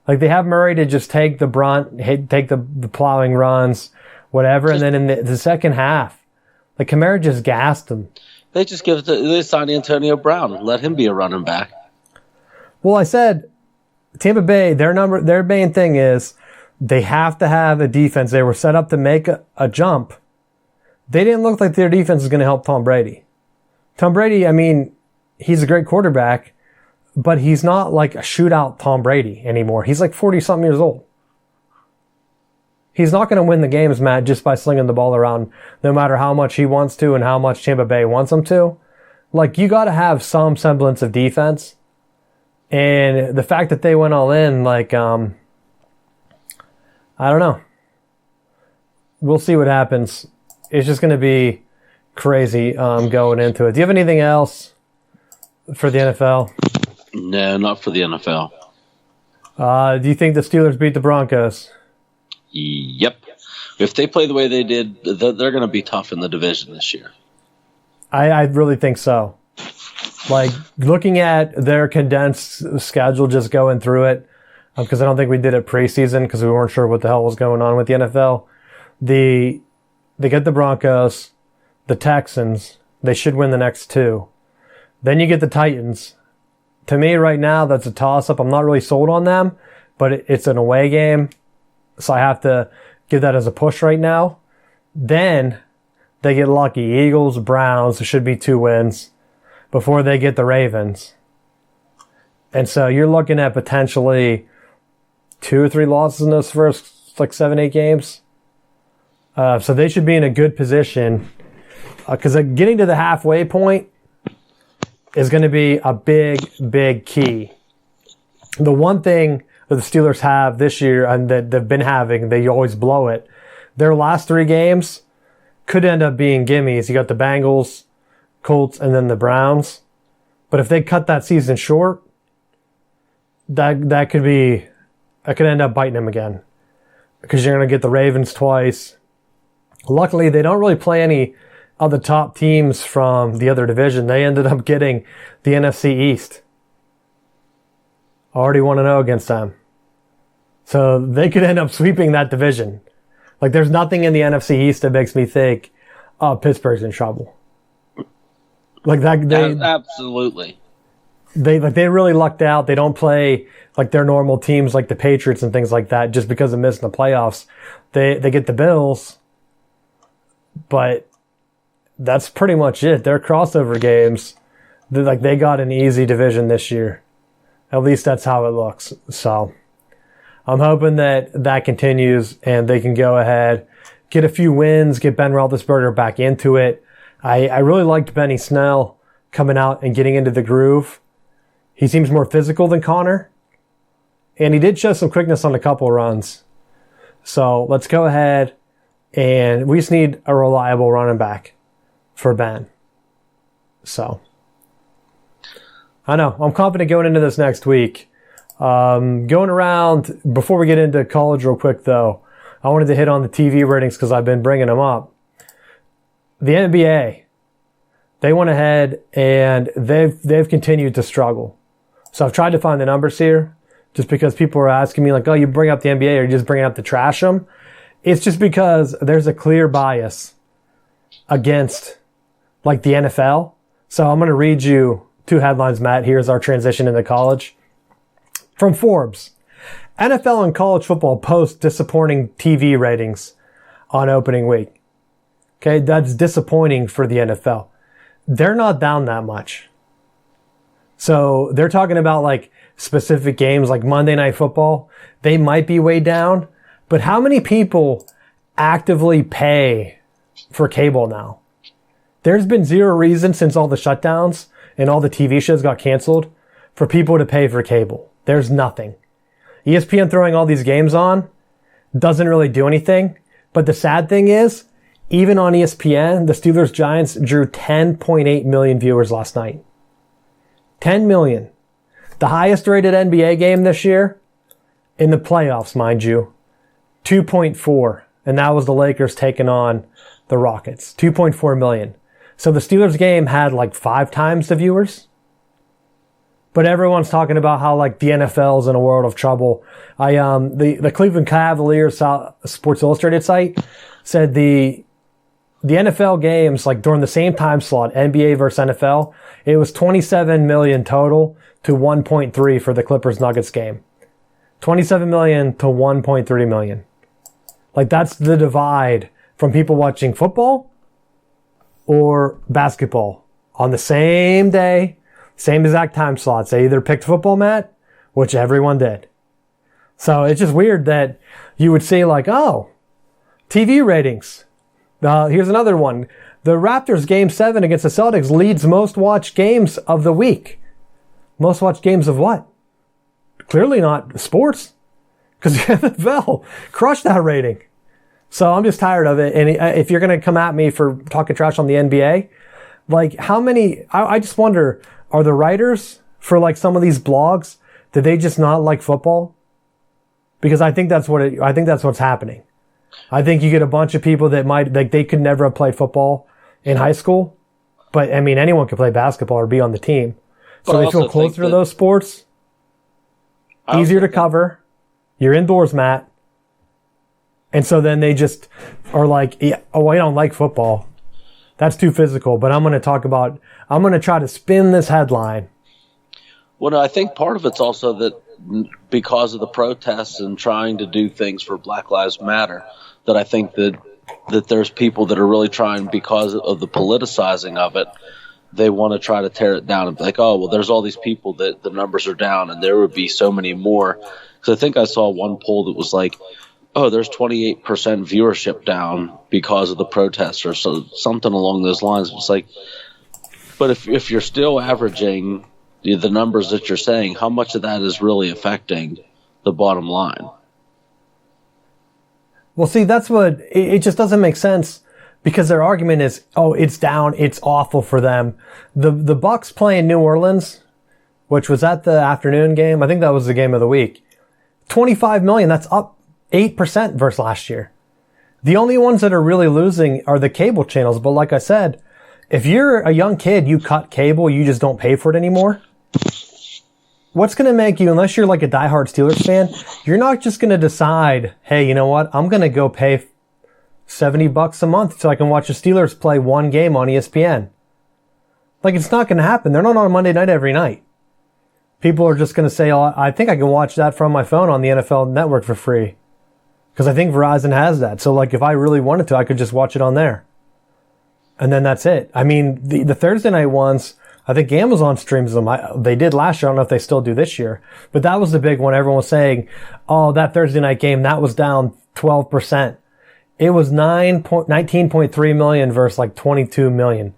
A: Like, they have Murray to just take the brunt, take the plowing runs, whatever, and then in the second half, like, Kamara just gassed him.
B: They just they signed Antonio Brown and let him be a running back.
A: Well, I said, Tampa Bay, their main thing is they have to have a defense. They were set up to make a jump. They didn't look like their defense was going to help Tom Brady. Tom Brady, I mean, he's a great quarterback, but he's not like a shootout Tom Brady anymore. He's like 40-something years old. He's not going to win the games, Matt, just by slinging the ball around, no matter how much he wants to and how much Tampa Bay wants him to. Like, you got to have some semblance of defense. And the fact that they went all in, like, I don't know. We'll see what happens. It's just going to be crazy going into it. Do you have anything else for the NFL?
B: No, not for the NFL.
A: Do you think the Steelers beat the Broncos?
B: Yep. If they play the way they did, they're going to be tough in the division this year.
A: I really think so. Like, looking at their condensed schedule, just going through it, because I don't think we did it preseason because we weren't sure what the hell was going on with the NFL. They get the Broncos, the Texans. They should win the next two. Then you get the Titans. To me, right now, that's a toss-up. I'm not really sold on them, but it's an away game, so I have to give that as a push right now. Then they get lucky. Eagles, Browns, there should be 2 wins before they get the Ravens. And so you're looking at potentially 2 or 3 losses in those first, 7, 8 games. So they should be in a good position because getting to the halfway point is going to be a big, big key. The one thing that the Steelers have this year and that they've been having, they always blow it. Their last 3 games could end up being gimmies. You got the Bengals, Colts, and then the Browns. But if they cut that season short, that could end up biting them again. Because you're going to get the Ravens twice. Luckily, they don't really play any of the top teams from the other division. They ended up getting the NFC East. Already 1-0 against them. So they could end up sweeping that division. Like, there's nothing in the NFC East that makes me think, oh, Pittsburgh's in trouble. Like that,
B: absolutely.
A: They really lucked out. They don't play like their normal teams like the Patriots and things like that just because of missing the playoffs. They get the Bills, but that's pretty much it. Their crossover games, they got an easy division this year. At least that's how it looks. So I'm hoping that continues and they can go ahead, get a few wins, get Ben Roethlisberger back into it. I really liked Benny Snell coming out and getting into the groove. He seems more physical than Connor. And he did show some quickness on a couple runs. So let's go ahead and we just need a reliable running back for Ben. So I know. I'm confident going into this next week. Going around, before we get into college real quick though, I wanted to hit on the TV ratings because I've been bringing them up. The NBA, they went ahead and they've continued to struggle. So I've tried to find the numbers here just because people are asking me like, oh, you bring up the NBA or you just bring it up to trash them. It's just because there's a clear bias against like the NFL. So I'm going to read you 2 headlines, Matt. Here's our transition into college. From Forbes, NFL and college football post disappointing TV ratings on opening week. Okay, that's disappointing for the NFL. They're not down that much. So they're talking about like specific games like Monday Night Football. They might be way down, but how many people actively pay for cable now? There's been zero reason since all the shutdowns and all the TV shows got canceled for people to pay for cable. There's nothing. ESPN throwing all these games on doesn't really do anything. But the sad thing is, even on ESPN, the Steelers-Giants drew 10.8 million viewers last night. 10 million. The highest rated NBA game this year, in the playoffs, mind you, 2.4. And that was the Lakers taking on the Rockets. 2.4 million. So the Steelers game had like 5 times the viewers. But everyone's talking about how like the NFL's in a world of trouble. The Cleveland Cavaliers Sports Illustrated site said the NFL games, like during the same time slot, NBA versus NFL, it was 27 million total to 1.3 for the Clippers Nuggets game. 27 million to 1.3 million. Like that's the divide from people watching football or basketball on the same day. Same exact time slots. They either picked football, Matt, which everyone did. So it's just weird that you would say like, oh, TV ratings. Here's another one. The Raptors Game 7 against the Celtics leads most watched games of the week. Most watched games of what? Clearly not sports. Because the NFL crushed that rating. So I'm just tired of it. And if you're going to come at me for talking trash on the NBA, like how many, I just wonder, are the writers for like some of these blogs, did they just not like football? Because I think that's what's happening. I think you get a bunch of people that might, like they could never have played football in high school. But I mean, anyone could play basketball or be on the team. So they feel closer to those sports. Easier to cover. You're indoors, Matt. And so then they just are like, yeah, oh, I don't like football. That's too physical, but I'm going to try to spin this headline.
B: Well, no, I think part of it's also that because of the protests and trying to do things for Black Lives Matter, that I think that there's people that are really trying, because of the politicizing of it, they want to try to tear it down and be like, oh, well, there's all these people that the numbers are down and there would be so many more. Because I think I saw one poll that was like, oh, there's 28% viewership down because of the protests or so, something along those lines. It's like, but if you're still averaging the numbers that you're saying, how much of that is really affecting the bottom line?
A: Well, see, that's what, it just doesn't make sense because their argument is, oh, it's down, it's awful for them. The Bucks play in New Orleans, which was at the afternoon game. I think that was the game of the week. 25 million, that's up 8% versus last year. The only ones that are really losing are the cable channels. But like I said, if you're a young kid, you cut cable, you just don't pay for it anymore. What's going to make you, unless you're like a diehard Steelers fan, you're not just going to decide, hey, you know what? I'm going to go pay $70 a month so I can watch the Steelers play one game on ESPN. Like, it's not going to happen. They're not on a Monday night every night. People are just going to say, oh, I think I can watch that from my phone on the NFL Network for free. Because I think Verizon has that. So, like, if I really wanted to, I could just watch it on there. And then that's it. I mean, the Thursday night ones, I think Amazon streams them. They did last year. I don't know if they still do this year. But that was the big one. Everyone was saying, oh, that Thursday night game, that was down 12%. It was 19.3 million versus like 22 million.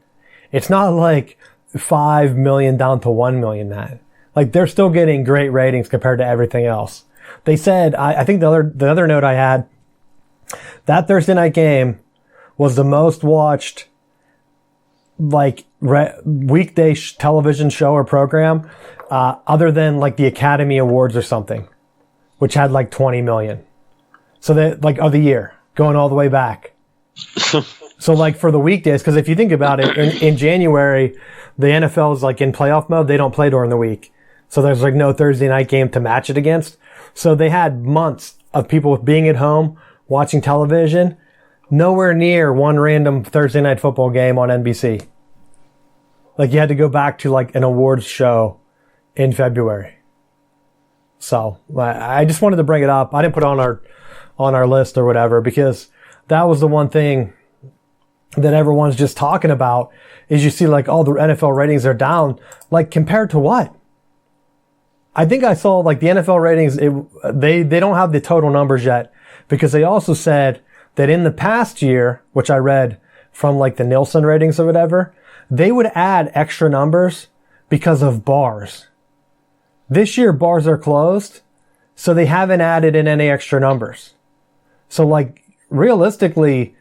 A: It's not like 5 million down to 1 million, Matt. Like, they're still getting great ratings compared to everything else. They said, I think the other note I had, that Thursday night game was the most watched, like, weekday television show or program, other than, like, the Academy Awards or something, which had, like, 20 million. So that, like, of the year, going all the way back. So, like, for the weekdays, because if you think about it, in January, the NFL is, like, in playoff mode. They don't play during the week. So there's, like, no Thursday night game to match it against. So they had months of people being at home, watching television, nowhere near one random Thursday night football game on NBC. Like, you had to go back to, like, an awards show in February. So I just wanted to bring it up. I didn't put it on our list or whatever, because that was the one thing that everyone's just talking about, is you see like all the NFL ratings are down, like compared to what? I think I saw like the NFL ratings, they don't have the total numbers yet, because they also said that in the past year, which I read from like the Nielsen ratings or whatever, they would add extra numbers because of bars. This year bars are closed, so they haven't added in any extra numbers. So like realistically,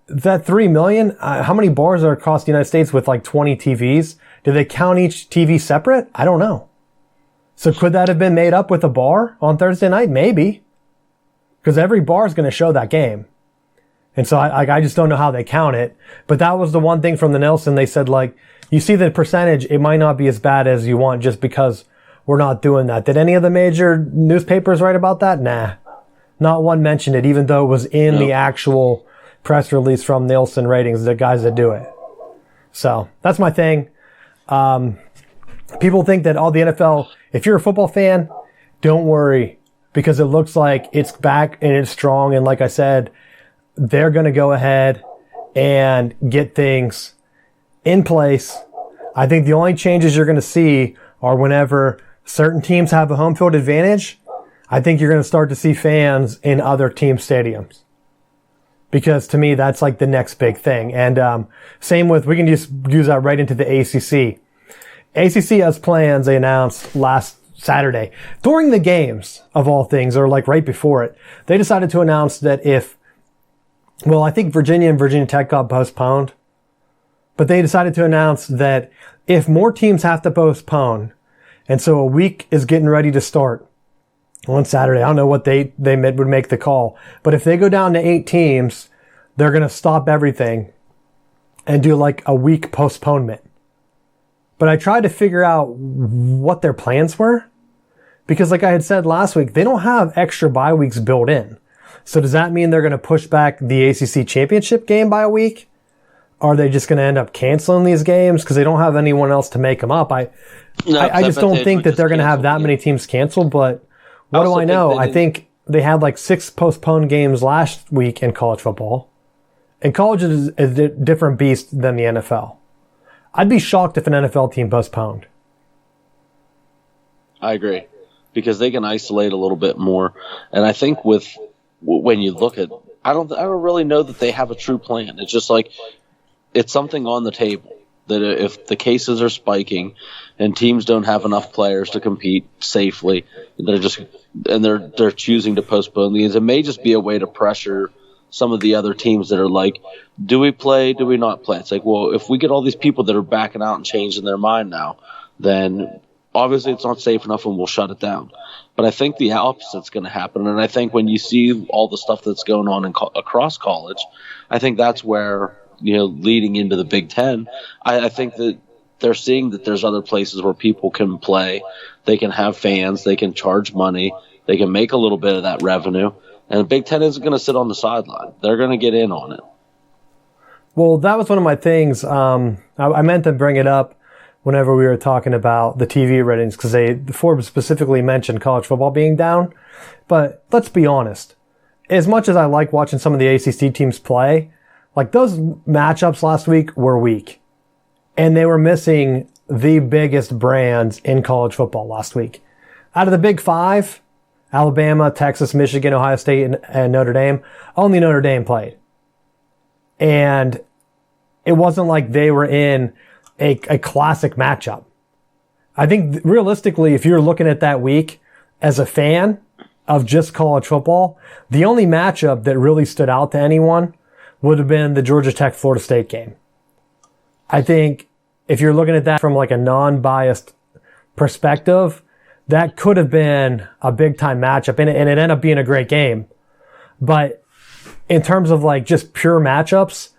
A: that 3 million, how many bars are across the United States with like 20 TVs? Do they count each TV separate? I don't know. So could that have been made up with a bar on Thursday night? Maybe. Because every bar is going to show that game. And so I just don't know how they count it. But that was the one thing from the Nielsen. They said, like, you see the percentage, it might not be as bad as you want just because we're not doing that. Did any of the major newspapers write about that? Nah. Not one mentioned it, even though it was in the actual press release from Nielsen ratings, the guys that do it. So that's my thing. People think that all the NFL, if you're a football fan, don't worry, because it looks like it's back and it's strong. And like I said, they're going to go ahead and get things in place. I think the only changes you're going to see are whenever certain teams have a home field advantage. I think you're going to start to see fans in other team stadiums, because to me, that's like the next big thing. And same with, we can just use that right into the ACC. ACC has plans they announced last Saturday during the games, of all things, or like right before it. They decided to announce that I think Virginia and Virginia Tech got postponed, but they decided to announce that if more teams have to postpone, and so a week is getting ready to start on Saturday, I don't know what they would make the call, but if they go down to 8 teams, they're going to stop everything and do like a week postponement. But I tried to figure out what their plans were, because like I had said last week, they don't have extra bye weeks built in. So does that mean they're going to push back the ACC championship game by a week? Are they just going to end up canceling these games because they don't have anyone else to make them up? I just don't think that they're going to have that many teams canceled, but what do I know? I think they had like 6 postponed games last week in college football. And college is a different beast than the NFL. I'd be shocked if an NFL team postponed.
B: I agree, because they can isolate a little bit more. And I think when you look at, I don't really know that they have a true plan. It's just like, it's something on the table that if the cases are spiking and teams don't have enough players to compete safely, they're choosing to postpone these. It may just be a way to pressure some of the other teams that are like, do we play? Do we not play? It's like, well, if we get all these people that are backing out and changing their mind now, then obviously it's not safe enough and we'll shut it down. But I think the opposite's going to happen. And I think when you see all the stuff that's going on across college, I think that's where, leading into the Big Ten, I think that they're seeing that there's other places where people can play. They can have fans. They can charge money. They can make a little bit of that revenue. And the Big Ten isn't going to sit on the sideline. They're going to get in on it.
A: Well, that was one of my things. I meant to bring it up whenever we were talking about the TV ratings, because Forbes specifically mentioned college football being down. But let's be honest. As much as I like watching some of the ACC teams play, like those matchups last week were weak. And they were missing the biggest brands in college football last week. Out of the Big Five, Alabama, Texas, Michigan, Ohio State, and Notre Dame, only Notre Dame played. And it wasn't like they were in a classic matchup. I think realistically, if you're looking at that week as a fan of just college football, the only matchup that really stood out to anyone would have been the Georgia Tech Florida State game. I think if you're looking at that from like a non-biased perspective, that could have been a big time matchup, and it ended up being a great game. But in terms of like just pure matchups,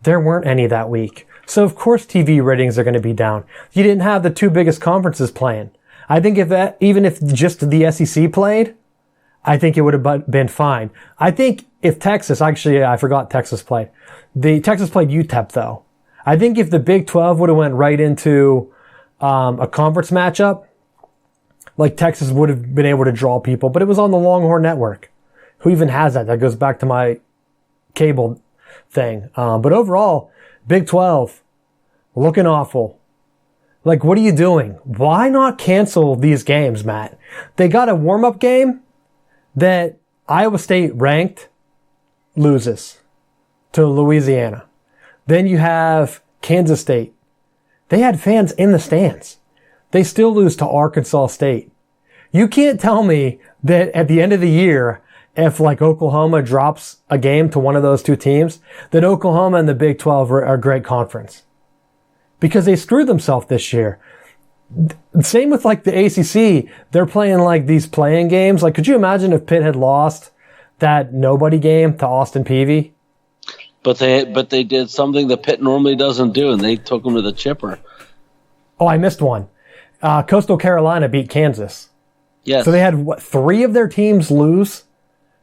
A: there weren't any that week. So of course TV ratings are going to be down. You didn't have the 2 biggest conferences playing. I think even if just the SEC played, I think it would have been fine. I think if Texas, actually I forgot Texas played. Texas played UTEP though. I think if the Big 12 would have went right into a conference matchup, like Texas would have been able to draw people, but it was on the Longhorn Network. Who even has that? That goes back to my cable thing. But overall, Big 12, looking awful. Like, what are you doing? Why not cancel these games, Matt? They got a warm-up game that Iowa State ranked loses to Louisiana. Then you have Kansas State. They had fans in the stands. They still lose to Arkansas State. You can't tell me that at the end of the year, if like Oklahoma drops a game to one of those two teams, that Oklahoma and the Big 12 are a great conference. Because they screwed themselves this year. Same with like the ACC. They're playing like these playing games. Like, could you imagine if Pitt had lost that nobody game to Austin Peay?
B: But they did something that Pitt normally doesn't do, and they took them to the chipper.
A: Oh, I missed one. Coastal Carolina beat Kansas.
B: Yes.
A: So they had, 3 of their teams lose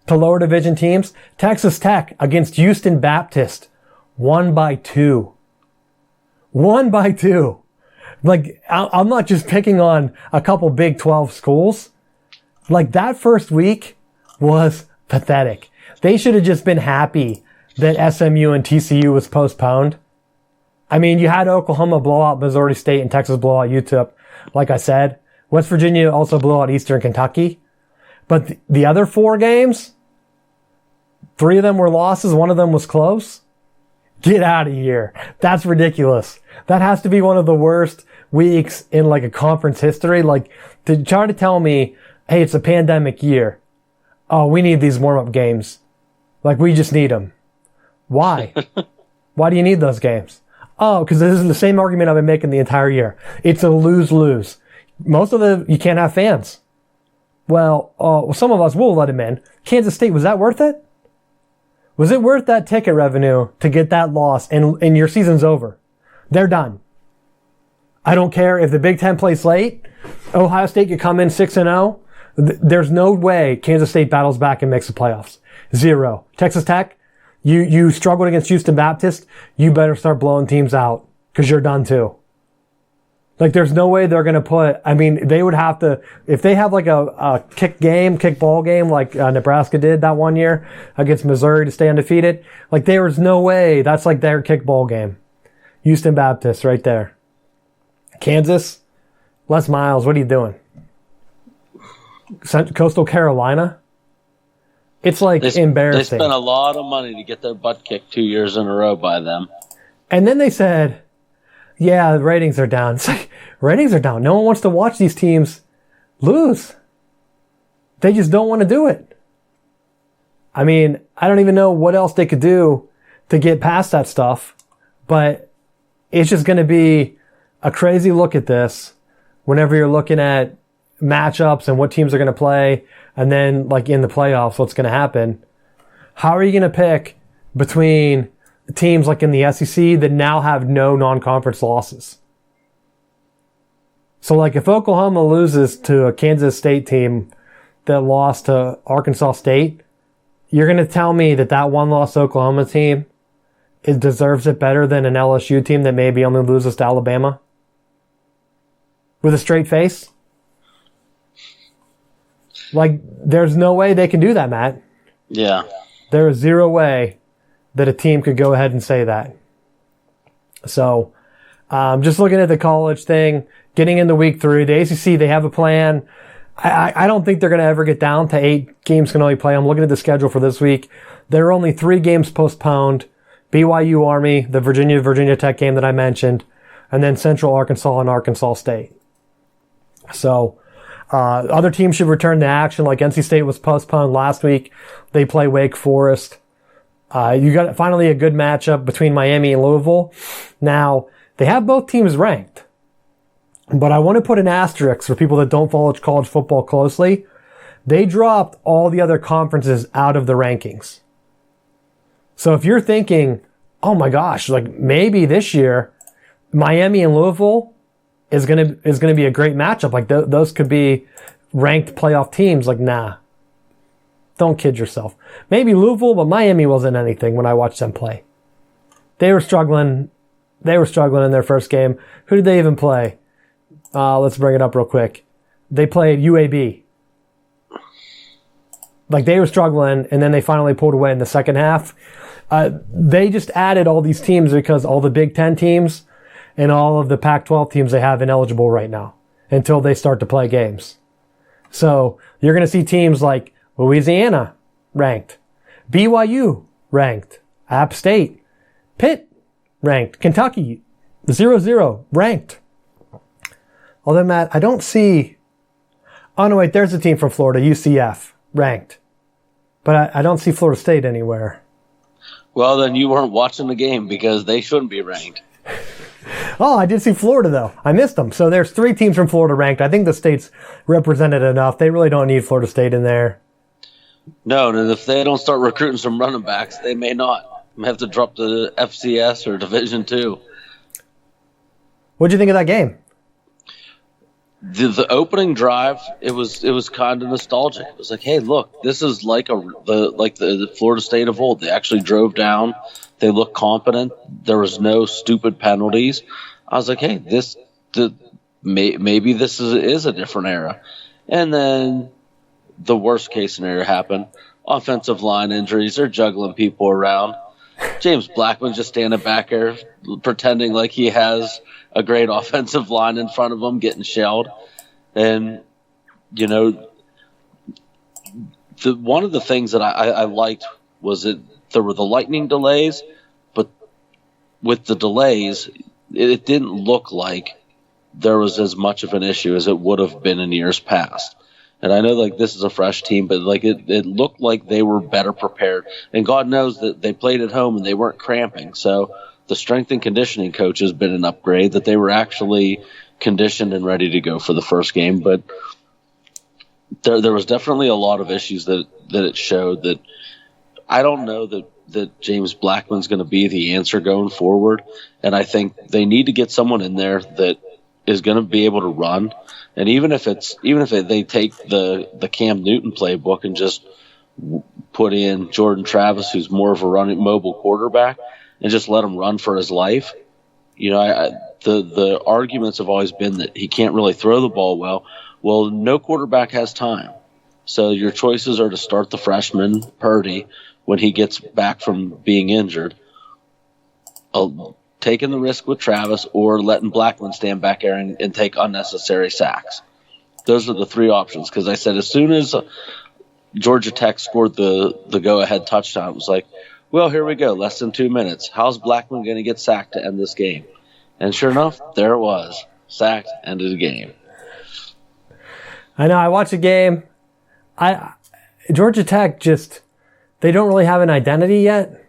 A: to lower division teams? Texas Tech against Houston Baptist, 1 by 2. 1 by 2. Like, I'm not just picking on a couple Big 12 schools. Like, that first week was pathetic. They should have just been happy that SMU and TCU was postponed. I mean, you had Oklahoma blow out Missouri State and Texas blow out UTEP. Like I said, West Virginia also blew out Eastern Kentucky. But the other 4 games, 3 of them were losses. 1 of them was close. Get out of here. That's ridiculous. That has to be one of the worst weeks in like a conference history. Like, to try to tell me, hey, it's a pandemic year. Oh, we need these warm-up games. Like, we just need them. Why? Why do you need those games? Oh, because this is the same argument I've been making the entire year. It's a lose-lose. You can't have fans. Well, some of us will let them in. Kansas State, was that worth it? Was it worth that ticket revenue to get that loss and your season's over? They're done. I don't care if the Big Ten plays late. Ohio State could come in 6-0. There's no way Kansas State battles back and makes the playoffs. 0. Texas Tech, you struggled against Houston Baptist. You better start blowing teams out because you're done too. Like, there's no way they're going to they would have to, if they have like a kickball game like Nebraska did that one year against Missouri to stay undefeated, like there was no way that's like their kickball game. Houston Baptist right there. Kansas, Les Miles, what are you doing? Coastal Carolina? It's like embarrassing.
B: They spent a lot of money to get their butt kicked 2 years in a row by them.
A: And then they said, yeah, the ratings are down. It's like, ratings are down. No one wants to watch these teams lose. They just don't want to do it. I mean, I don't even know what else they could do to get past that stuff, but it's just going to be a crazy look at this whenever you're looking at matchups and what teams are going to play, and then like in the playoffs, what's going to happen. How are you going to pick between teams like in the SEC that now have no non-conference losses? So like if Oklahoma loses to a Kansas State team that lost to Arkansas State, you're going to tell me that one loss Oklahoma team deserves it better than an LSU team that maybe only loses to Alabama? With a straight face? Like, there's no way they can do that, Matt.
B: Yeah.
A: There is 0 way that a team could go ahead and say that. So, just looking at the college thing, getting into week 3, the ACC, they have a plan. I don't think they're going to ever get down to 8 games can only play. I'm looking at the schedule for this week. There are only 3 games postponed. BYU Army, the Virginia Tech game that I mentioned, and then Central Arkansas and Arkansas State. So, other teams should return to action, like NC State was postponed last week. They play Wake Forest. You got finally a good matchup between Miami and Louisville. Now, they have both teams ranked, but I want to put an asterisk for people that don't follow college football closely. They dropped all the other conferences out of the rankings. So if you're thinking, oh my gosh, like maybe this year, Miami and Louisville is gonna be a great matchup. Like those could be ranked playoff teams. Like, nah, don't kid yourself. Maybe Louisville, but Miami wasn't anything when I watched them play. They were struggling. They were struggling in their first game. Who did they even play? Let's bring it up real quick. they played UAB. Like, they were struggling, and then they finally pulled away in the second half. They just added all these teams because all the Big Ten teams and all of the Pac-12 teams they have ineligible right now until they start to play games. So you're going to see teams like Louisiana ranked, BYU ranked, App State, Pitt ranked, Kentucky 0-0 ranked. Although, Matt, I don't see... Oh, no, wait, there's a team from Florida, UCF, ranked. But I don't see Florida State anywhere.
B: Well, then you weren't watching the game because they shouldn't be ranked.
A: Oh, I did see Florida, though. I missed them. So there's 3 teams from Florida ranked. I think the state's represented enough. They really don't need Florida State in there.
B: No, and if they don't start recruiting some running backs, they may not. May have to drop to FCS or Division II.
A: What'd you think of that game?
B: The opening drive, it was kind of nostalgic. It was like, hey, look, this is like the Florida State of old. They actually drove down. They looked competent. There was no stupid penalties. I was like, hey, maybe this is a different era. And then the worst case scenario happened. Offensive line injuries. They're juggling people around. James Blackman just standing back there pretending like he has a great offensive line in front of him getting shelled. And, you know, one of the things that I liked was that there were the lightning delays, but with the delays, it didn't look like there was as much of an issue as it would have been in years past. And I know, like, this is a fresh team, but, like, it looked like they were better prepared. And God knows that they played at home and they weren't cramping. So the strength and conditioning coach has been an upgrade, that they were actually conditioned and ready to go for the first game. But there was definitely a lot of issues that it showed that I don't know that James Blackman's going to be the answer going forward. And I think they need to get someone in there that is going to be able to run. And even if they take the Cam Newton playbook and just put in Jordan Travis, who's more of a running mobile quarterback, and just let him run for his life, you know, the arguments have always been that he can't really throw the ball well. Well, no quarterback has time, so your choices are to start the freshman Purdy when he gets back from being injured, taking the risk with Travis, or letting Blackman stand back there and take unnecessary sacks. Those are the 3 options. Because I said as soon as Georgia Tech scored the go-ahead touchdown, it was like, well, here we go, less than 2 minutes. How's Blackman going to get sacked to end this game? And sure enough, there it was. Sacked, ended the game.
A: I know, I watched the game. Georgia Tech they don't really have an identity yet.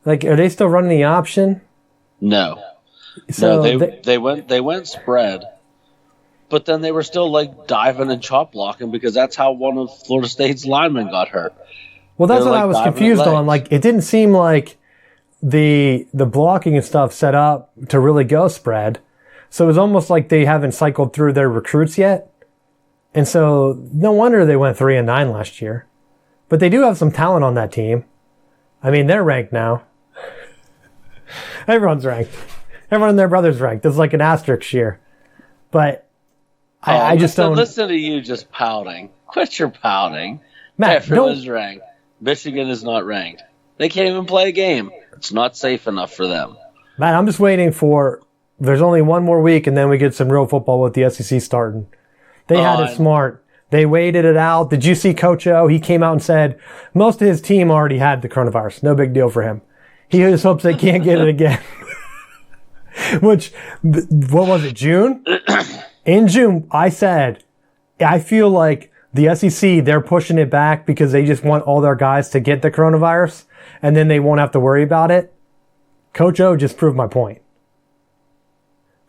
A: Like, are they still running the option?
B: No.
A: So
B: they went spread, but then they were still like diving and chop blocking because that's how one of Florida State's linemen got hurt.
A: Well, that's what I was confused on. Like, it didn't seem like the blocking and stuff set up to really go spread. So it was almost like they haven't cycled through their recruits yet. And so no wonder they went 3-9 last year. But they do have some talent on that team. I mean, they're ranked now. Everyone's ranked. Everyone and their brother's ranked. It's like an asterisk year. But I just don't...
B: Listen to you just pouting. Quit your pouting.
A: Matt,
B: everyone's ranked. Michigan is not ranked. They can't even play a game. It's not safe enough for them.
A: Matt, I'm just waiting for... There's only one more week, and then we get some real football with the SEC starting. They had it smart. They waited it out. Did you see Coach O? He came out and said most of his team already had the coronavirus. No big deal for him. He just hopes they can't get it again. Which, what was it, June? In June, I said, I feel like the SEC, they're pushing it back because they just want all their guys to get the coronavirus, and then they won't have to worry about it. Coach O just proved my point.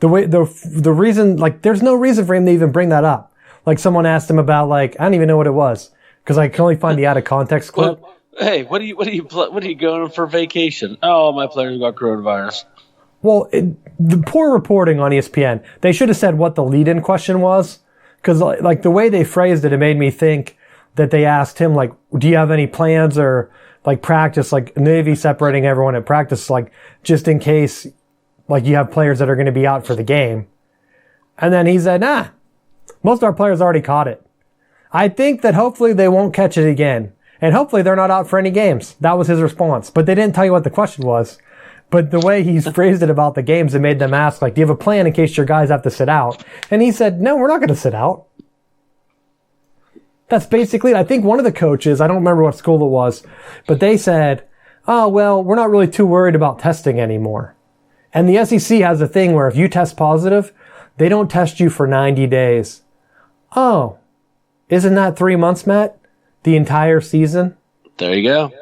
A: The reason, like, there's no reason for him to even bring that up. Like, someone asked him about, like, I don't even know what it was because I can only find the out of context clip.
B: Well, hey, what are you going for vacation? Oh, my players got coronavirus.
A: Well, the poor reporting on ESPN, they should have said what the lead-in question was. Because, like, the way they phrased it, it made me think that they asked him, like, do you have any plans or, like, practice, like, Navy separating everyone at practice, like, just in case, like, you have players that are going to be out for the game. And then he said, nah, Most of our players already caught it. I think that hopefully they won't catch it again. And hopefully they're not out for any games. That was his response. But they didn't tell you what the question was. But the way he's phrased it about the games, it made them ask, like, do you have a plan in case your guys have to sit out? And he said, no, we're not going to sit out. That's basically it. I think one of the coaches, I don't remember what school it was, but they said, oh, well, we're not really too worried about testing anymore. And the SEC has a thing where if you test positive, they don't test you for 90 days. Oh, isn't that 3 months, Matt? The entire season?
B: There you go.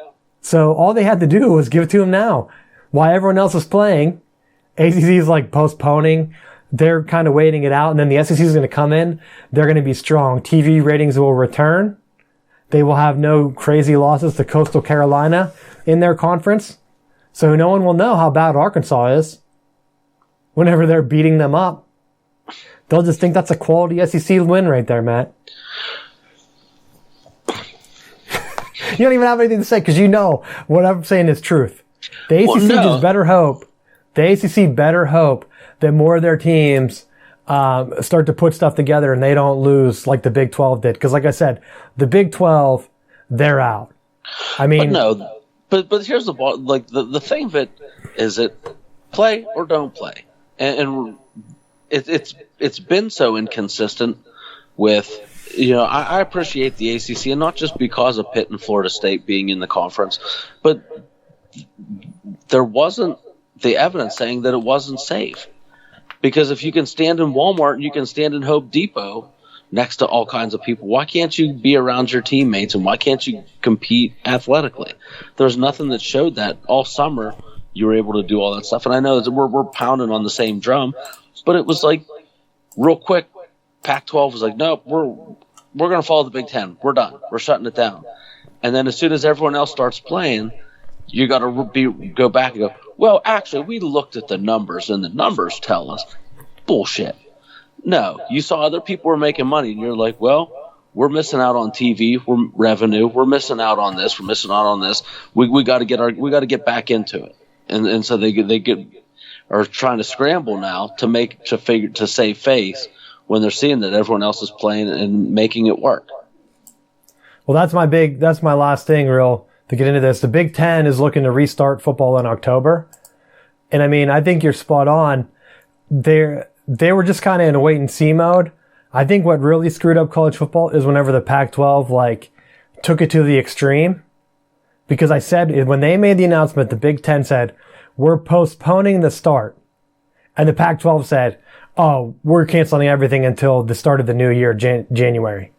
A: So all they had to do was give it to him now. While everyone else is playing, ACC is like postponing. They're kind of waiting it out. And then the SEC is going to come in. They're going to be strong. TV ratings will return. They will have no crazy losses to Coastal Carolina in their conference. So no one will know how bad Arkansas is whenever they're beating them up. They'll just think that's a quality SEC win right there, Matt. You don't even have anything to say because you know what I'm saying is truth. The ACC just better hope. The ACC better hope that more of their teams start to put stuff together and they don't lose like the Big 12 did. Because like I said, the Big 12, they're out. I mean,
B: but here's the ball. Like the thing of it is it play or don't play, and it's been so inconsistent with. I appreciate the ACC, and not just because of Pitt and Florida State being in the conference, but there wasn't the evidence saying that it wasn't safe. Because if you can stand in Walmart and you can stand in Home Depot next to all kinds of people, why can't you be around your teammates, and why can't you compete athletically? There's nothing that showed that. All summer you were able to do all that stuff. And I know that we're pounding on the same drum, but it was like real quick, Pac-12 was like, nope, we're going to follow the Big Ten. We're done. We're shutting it down. And then as soon as everyone else starts playing, you got to go back and go, well, actually, we looked at the numbers, and the numbers tell us bullshit. No, you saw other people were making money, and you're like, well, we're missing out on TV, we're revenue, we're missing out on this, we're missing out on this. We got to get back into it, and so they are trying to scramble now to save face when they're seeing that everyone else is playing and making it work.
A: Well, that's my last thing, real, to get into this. The Big Ten is looking to restart football in October. And I mean, I think you're spot on. They were just kind of in a wait and see mode. I think what really screwed up college football is whenever the Pac-12 took it to the extreme. Because I said, when they made the announcement, the Big Ten said, we're postponing the start. And the Pac-12 said, oh, we're canceling everything until the start of the new year, January.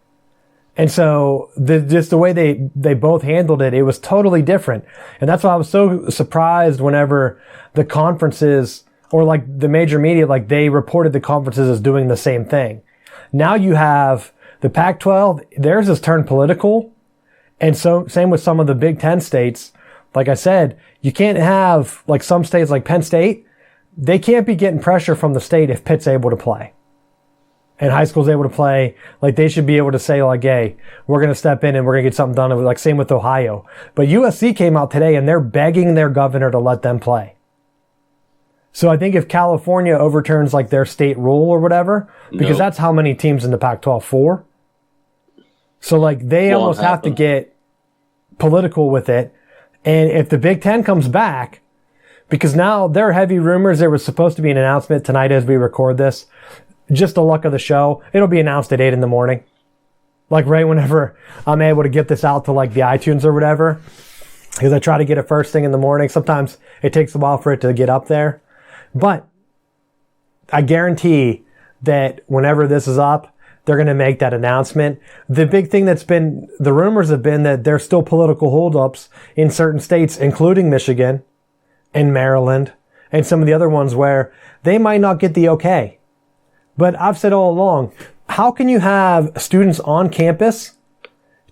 A: And so just the way they both handled it, it was totally different. And that's why I was so surprised whenever the conferences or the major media, they reported the conferences as doing the same thing. Now you have the Pac-12, theirs is turned political. And so same with some of the Big Ten states. Like I said, you can't have some states like Penn State. They can't be getting pressure from the state if Pitt's able to play. And high school's able to play. They should be able to say, hey, we're going to step in and we're going to get something done. Same with Ohio. But USC came out today and they're begging their governor to let them play. So I think if California overturns their state rule or whatever, because that's how many teams in the Pac-12, 4. So they almost have to get political with it. And if the Big Ten comes back, because now there are heavy rumors. There was supposed to be an announcement tonight as we record this. Just the luck of the show. It'll be announced at 8 in the morning. Right whenever I'm able to get this out to the iTunes or whatever. Because I try to get it first thing in the morning. Sometimes it takes a while for it to get up there. But I guarantee that whenever this is up, they're going to make that announcement. The big thing the rumors have been that there's still political holdups in certain states, including Michigan and Maryland, and some of the other ones where they might not get the okay. But I've said all along, how can you have students on campus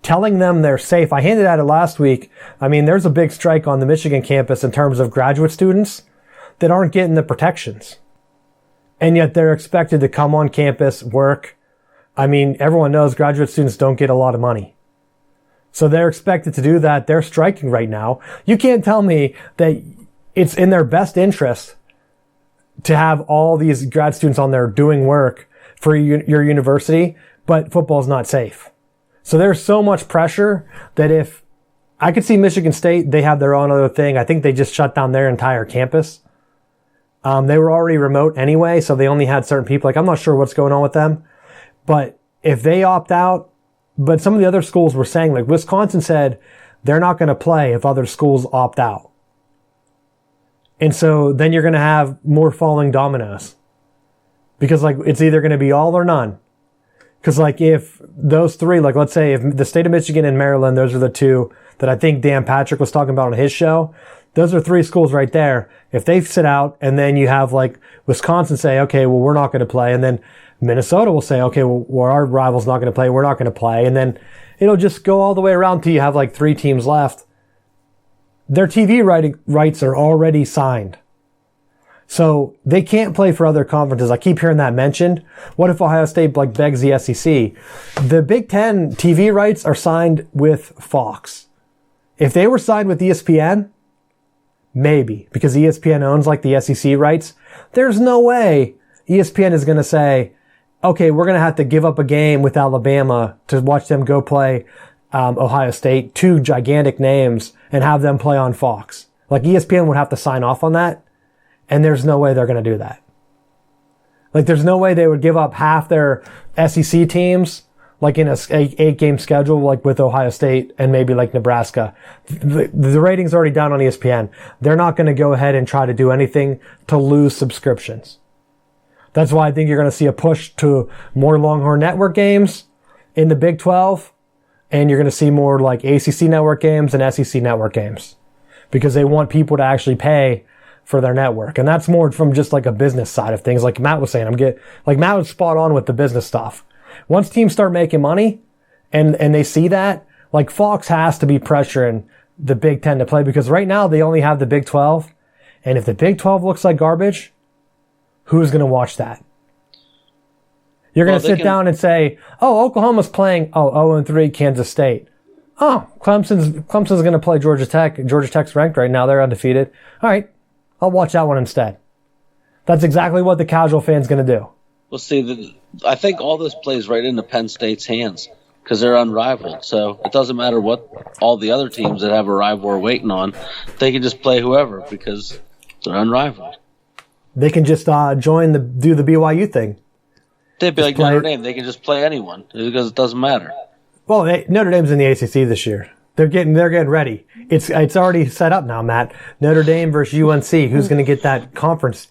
A: telling them they're safe? I hinted at it last week. I mean, there's a big strike on the Michigan campus in terms of graduate students that aren't getting the protections. And yet they're expected to come on campus, work. I mean, everyone knows graduate students don't get a lot of money. So they're expected to do that. They're striking right now. You can't tell me that it's in their best interest to have all these grad students on there doing work for your university, but football's not safe. So there's so much pressure that if I could see Michigan State, they have their own other thing. I think they just shut down their entire campus. They were already remote anyway, so they only had certain people. Like, I'm not sure what's going on with them, but if they opt out, but some of the other schools were saying, like Wisconsin said, they're not going to play if other schools opt out. And so then you're going to have more falling dominoes because like it's either going to be all or none. Because like if those three, like let's say if the state of Michigan and Maryland, those are the two that I think Dan Patrick was talking about on his show. Those are three schools right there. If they sit out and then you have like Wisconsin say, okay, well, we're not going to play. And then Minnesota will say, okay, well, our rival's not going to play. We're not going to play. And then it'll just go all the way around till you have like three teams left. Their TV rights are already signed. So they can't play for other conferences. I keep hearing that mentioned. What if Ohio State like begs the SEC? The Big Ten TV rights are signed with Fox. If they were signed with ESPN, maybe, because ESPN owns like the SEC rights. There's no way ESPN is going to say, okay, we're going to have to give up a game with Alabama to watch them go play Ohio State, two gigantic names, and have them play on Fox. Like ESPN would have to sign off on that, and there's no way they're going to do that. Like there's no way they would give up half their SEC teams like in a 8-game schedule, like with Ohio State and maybe like Nebraska. The rating's already down on ESPN. They're not going to go ahead and try to do anything to lose subscriptions. That's why I think you're going to see a push to more Longhorn Network games in the Big 12, and you're going to see more like ACC Network games and SEC Network games because they want people to actually pay for their network. And that's more from just like a business side of things. Like Matt was saying, Matt was spot on with the business stuff. Once teams start making money and they see that, like Fox has to be pressuring the Big Ten to play because right now they only have the Big 12. And if the Big 12 looks like garbage, who's going to watch that? You're going to sit down and say, oh, Oklahoma's playing, 0-3 Kansas State. Oh, Clemson's going to play Georgia Tech. Georgia Tech's ranked right now. They're undefeated. All right, I'll watch that one instead. That's exactly what the casual fan's going to do.
B: Well, see, I think all this plays right into Penn State's hands because they're unrivaled. So it doesn't matter what all the other teams that have a rival are waiting on. They can just play whoever because they're unrivaled.
A: They can just do the BYU thing.
B: They'd be just like Notre Dame. They can just play anyone because it doesn't matter.
A: Well, Notre Dame's in the ACC this year. They're getting ready. It's already set up now, Matt. Notre Dame versus UNC. Who's going to get that conference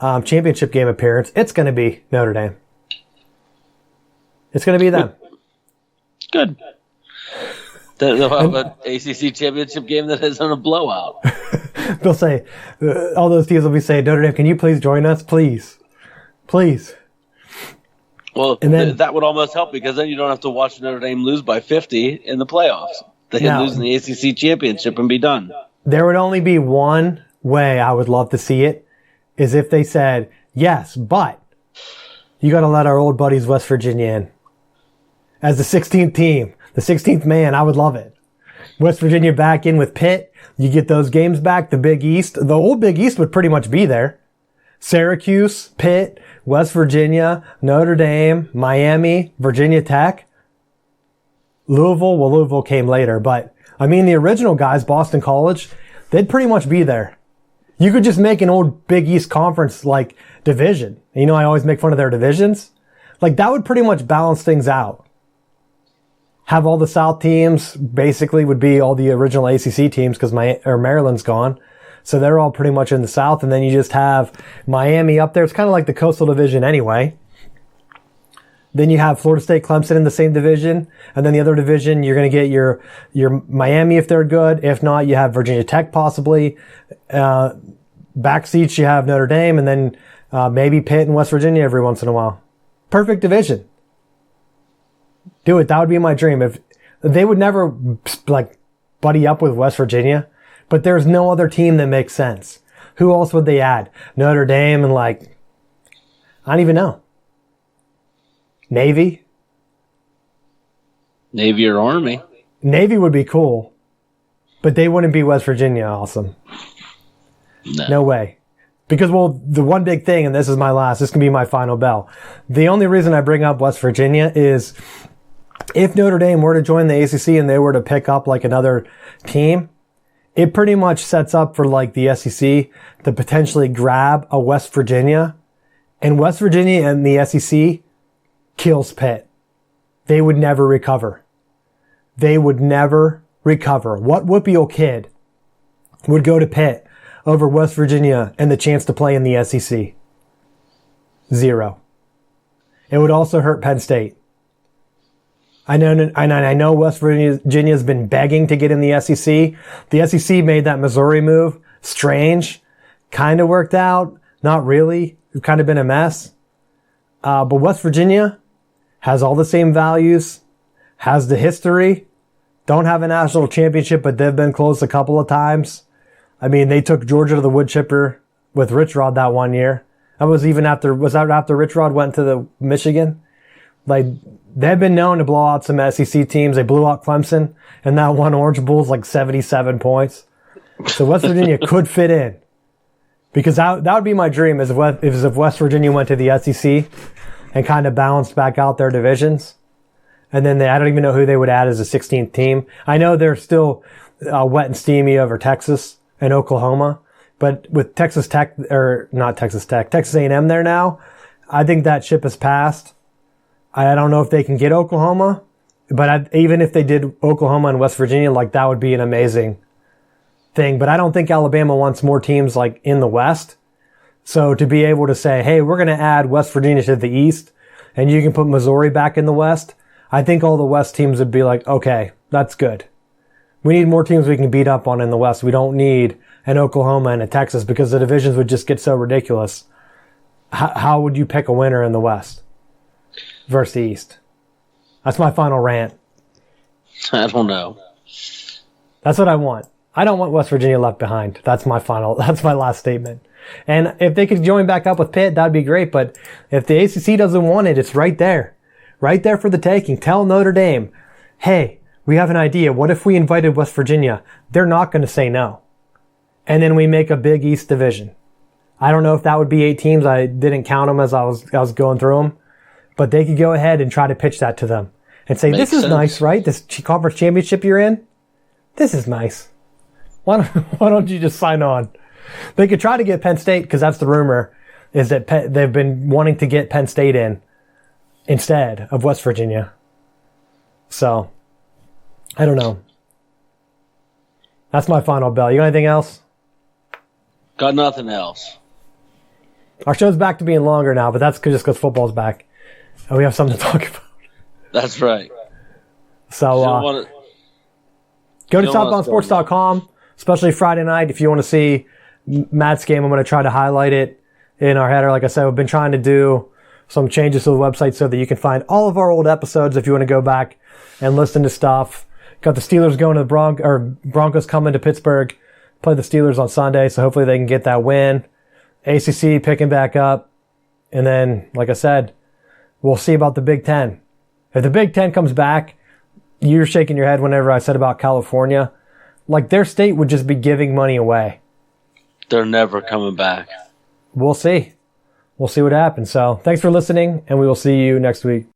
A: championship game appearance? It's going to be Notre Dame. It's going to be them.
B: Good. They'll have an ACC championship game that isn't a blowout.
A: They'll say, all those teams will be saying, Notre Dame, can you please join us? Please. Please.
B: Well, and then, that would almost help because then you don't have to watch Notre Dame lose by 50 in the playoffs. They can lose in the ACC championship and be done.
A: There would only be one way I would love to see it, is if they said, yes, but you got to let our old buddies West Virginia in. As the 16th team, the 16th man, I would love it. West Virginia back in with Pitt. You get those games back. The Big East, the old Big East would pretty much be there. Syracuse, Pitt, West Virginia, Notre Dame, Miami, Virginia Tech. Louisville came later, but I mean the original guys, Boston College, they'd pretty much be there. You could just make an old Big East Conference like division. You know, I always make fun of their divisions. Like that would pretty much balance things out. Have all the South teams basically would be all the original ACC teams because Maryland's gone. So they're all pretty much in the South. And then you just have Miami up there. It's kind of like the Coastal Division anyway. Then you have Florida State, Clemson in the same division. And then the other division, you're going to get your Miami if they're good. If not, you have Virginia Tech possibly. Back seats, you have Notre Dame and then maybe Pitt and West Virginia every once in a while. Perfect division. Do it. That would be my dream. If they would never like buddy up with West Virginia, but there's no other team that makes sense. Who else would they add? Notre Dame and like, I don't even know. Navy
B: or Army.
A: Navy would be cool, but they wouldn't be West Virginia awesome. No way. Because, well, the one big thing, and this can be my final bell. The only reason I bring up West Virginia is if Notre Dame were to join the ACC and they were to pick up like another team, it pretty much sets up for like the SEC to potentially grab a West Virginia. And West Virginia and the SEC kills Pitt. They would never recover. They would never recover. What Whoopial kid would go to Pitt over West Virginia and the chance to play in the SEC? Zero. It would also hurt Penn State. I know West Virginia's been begging to get in the SEC. The SEC made that Missouri move. Strange. Kind of worked out. Not really. It's kind of been a mess. But West Virginia has all the same values, has the history, don't have a national championship, but they've been close a couple of times. I mean, they took Georgia to the wood chipper with Rich Rod that one year. Was that after Rich Rod went to the Michigan? Like, they've been known to blow out some SEC teams. They blew out Clemson, and that one Orange Bowl's like 77 points. So West Virginia could fit in. Because that would be my dream, is if West Virginia went to the SEC and kind of balanced back out their divisions. And then I don't even know who they would add as a 16th team. I know they're still wet and steamy over Texas and Oklahoma. But with Texas A&M there now, I think that ship has passed. I don't know if they can get Oklahoma, but even if they did Oklahoma and West Virginia, like that would be an amazing thing. But I don't think Alabama wants more teams like in the West. So to be able to say, hey, we're going to add West Virginia to the East and you can put Missouri back in the West, I think all the West teams would be like, okay, that's good. We need more teams we can beat up on in the West. We don't need an Oklahoma and a Texas because the divisions would just get so ridiculous. How would you pick a winner in the West versus the East? That's my final rant.
B: I don't know.
A: That's what I want. I don't want West Virginia left behind. That's my last statement. And if they could join back up with Pitt, that'd be great. But if the ACC doesn't want it, it's right there. Right there for the taking. Tell Notre Dame, hey, we have an idea. What if we invited West Virginia? They're not going to say no. And then we make a big East division. I don't know if that would be 8 teams. I didn't count them as I was going through them. But they could go ahead and try to pitch that to them. And say, this is nice, right? This conference championship you're in? This is nice. Why don't you just sign on? They could try to get Penn State, because that's the rumor, is that they've been wanting to get Penn State in instead of West Virginia. So, I don't know. That's my final bell. You got anything else?
B: Got nothing else.
A: Our show's back to being longer now, but that's just because football's back. And we have something to talk about.
B: That's right.
A: So, go to southboundsports.com, especially Friday night. If you want to see Matt's game, I'm going to try to highlight it in our header. Like I said, we've been trying to do some changes to the website so that you can find all of our old episodes if you want to go back and listen to stuff. Got the Steelers going to the Broncos coming to Pittsburgh, play the Steelers on Sunday, so hopefully they can get that win. ACC picking back up. And then, like I said, we'll see about the Big Ten. If the Big Ten comes back, you're shaking your head whenever I said about California. Like, their state would just be giving money away.
B: They're never coming back.
A: We'll see. We'll see what happens. So, thanks for listening, and we will see you next week.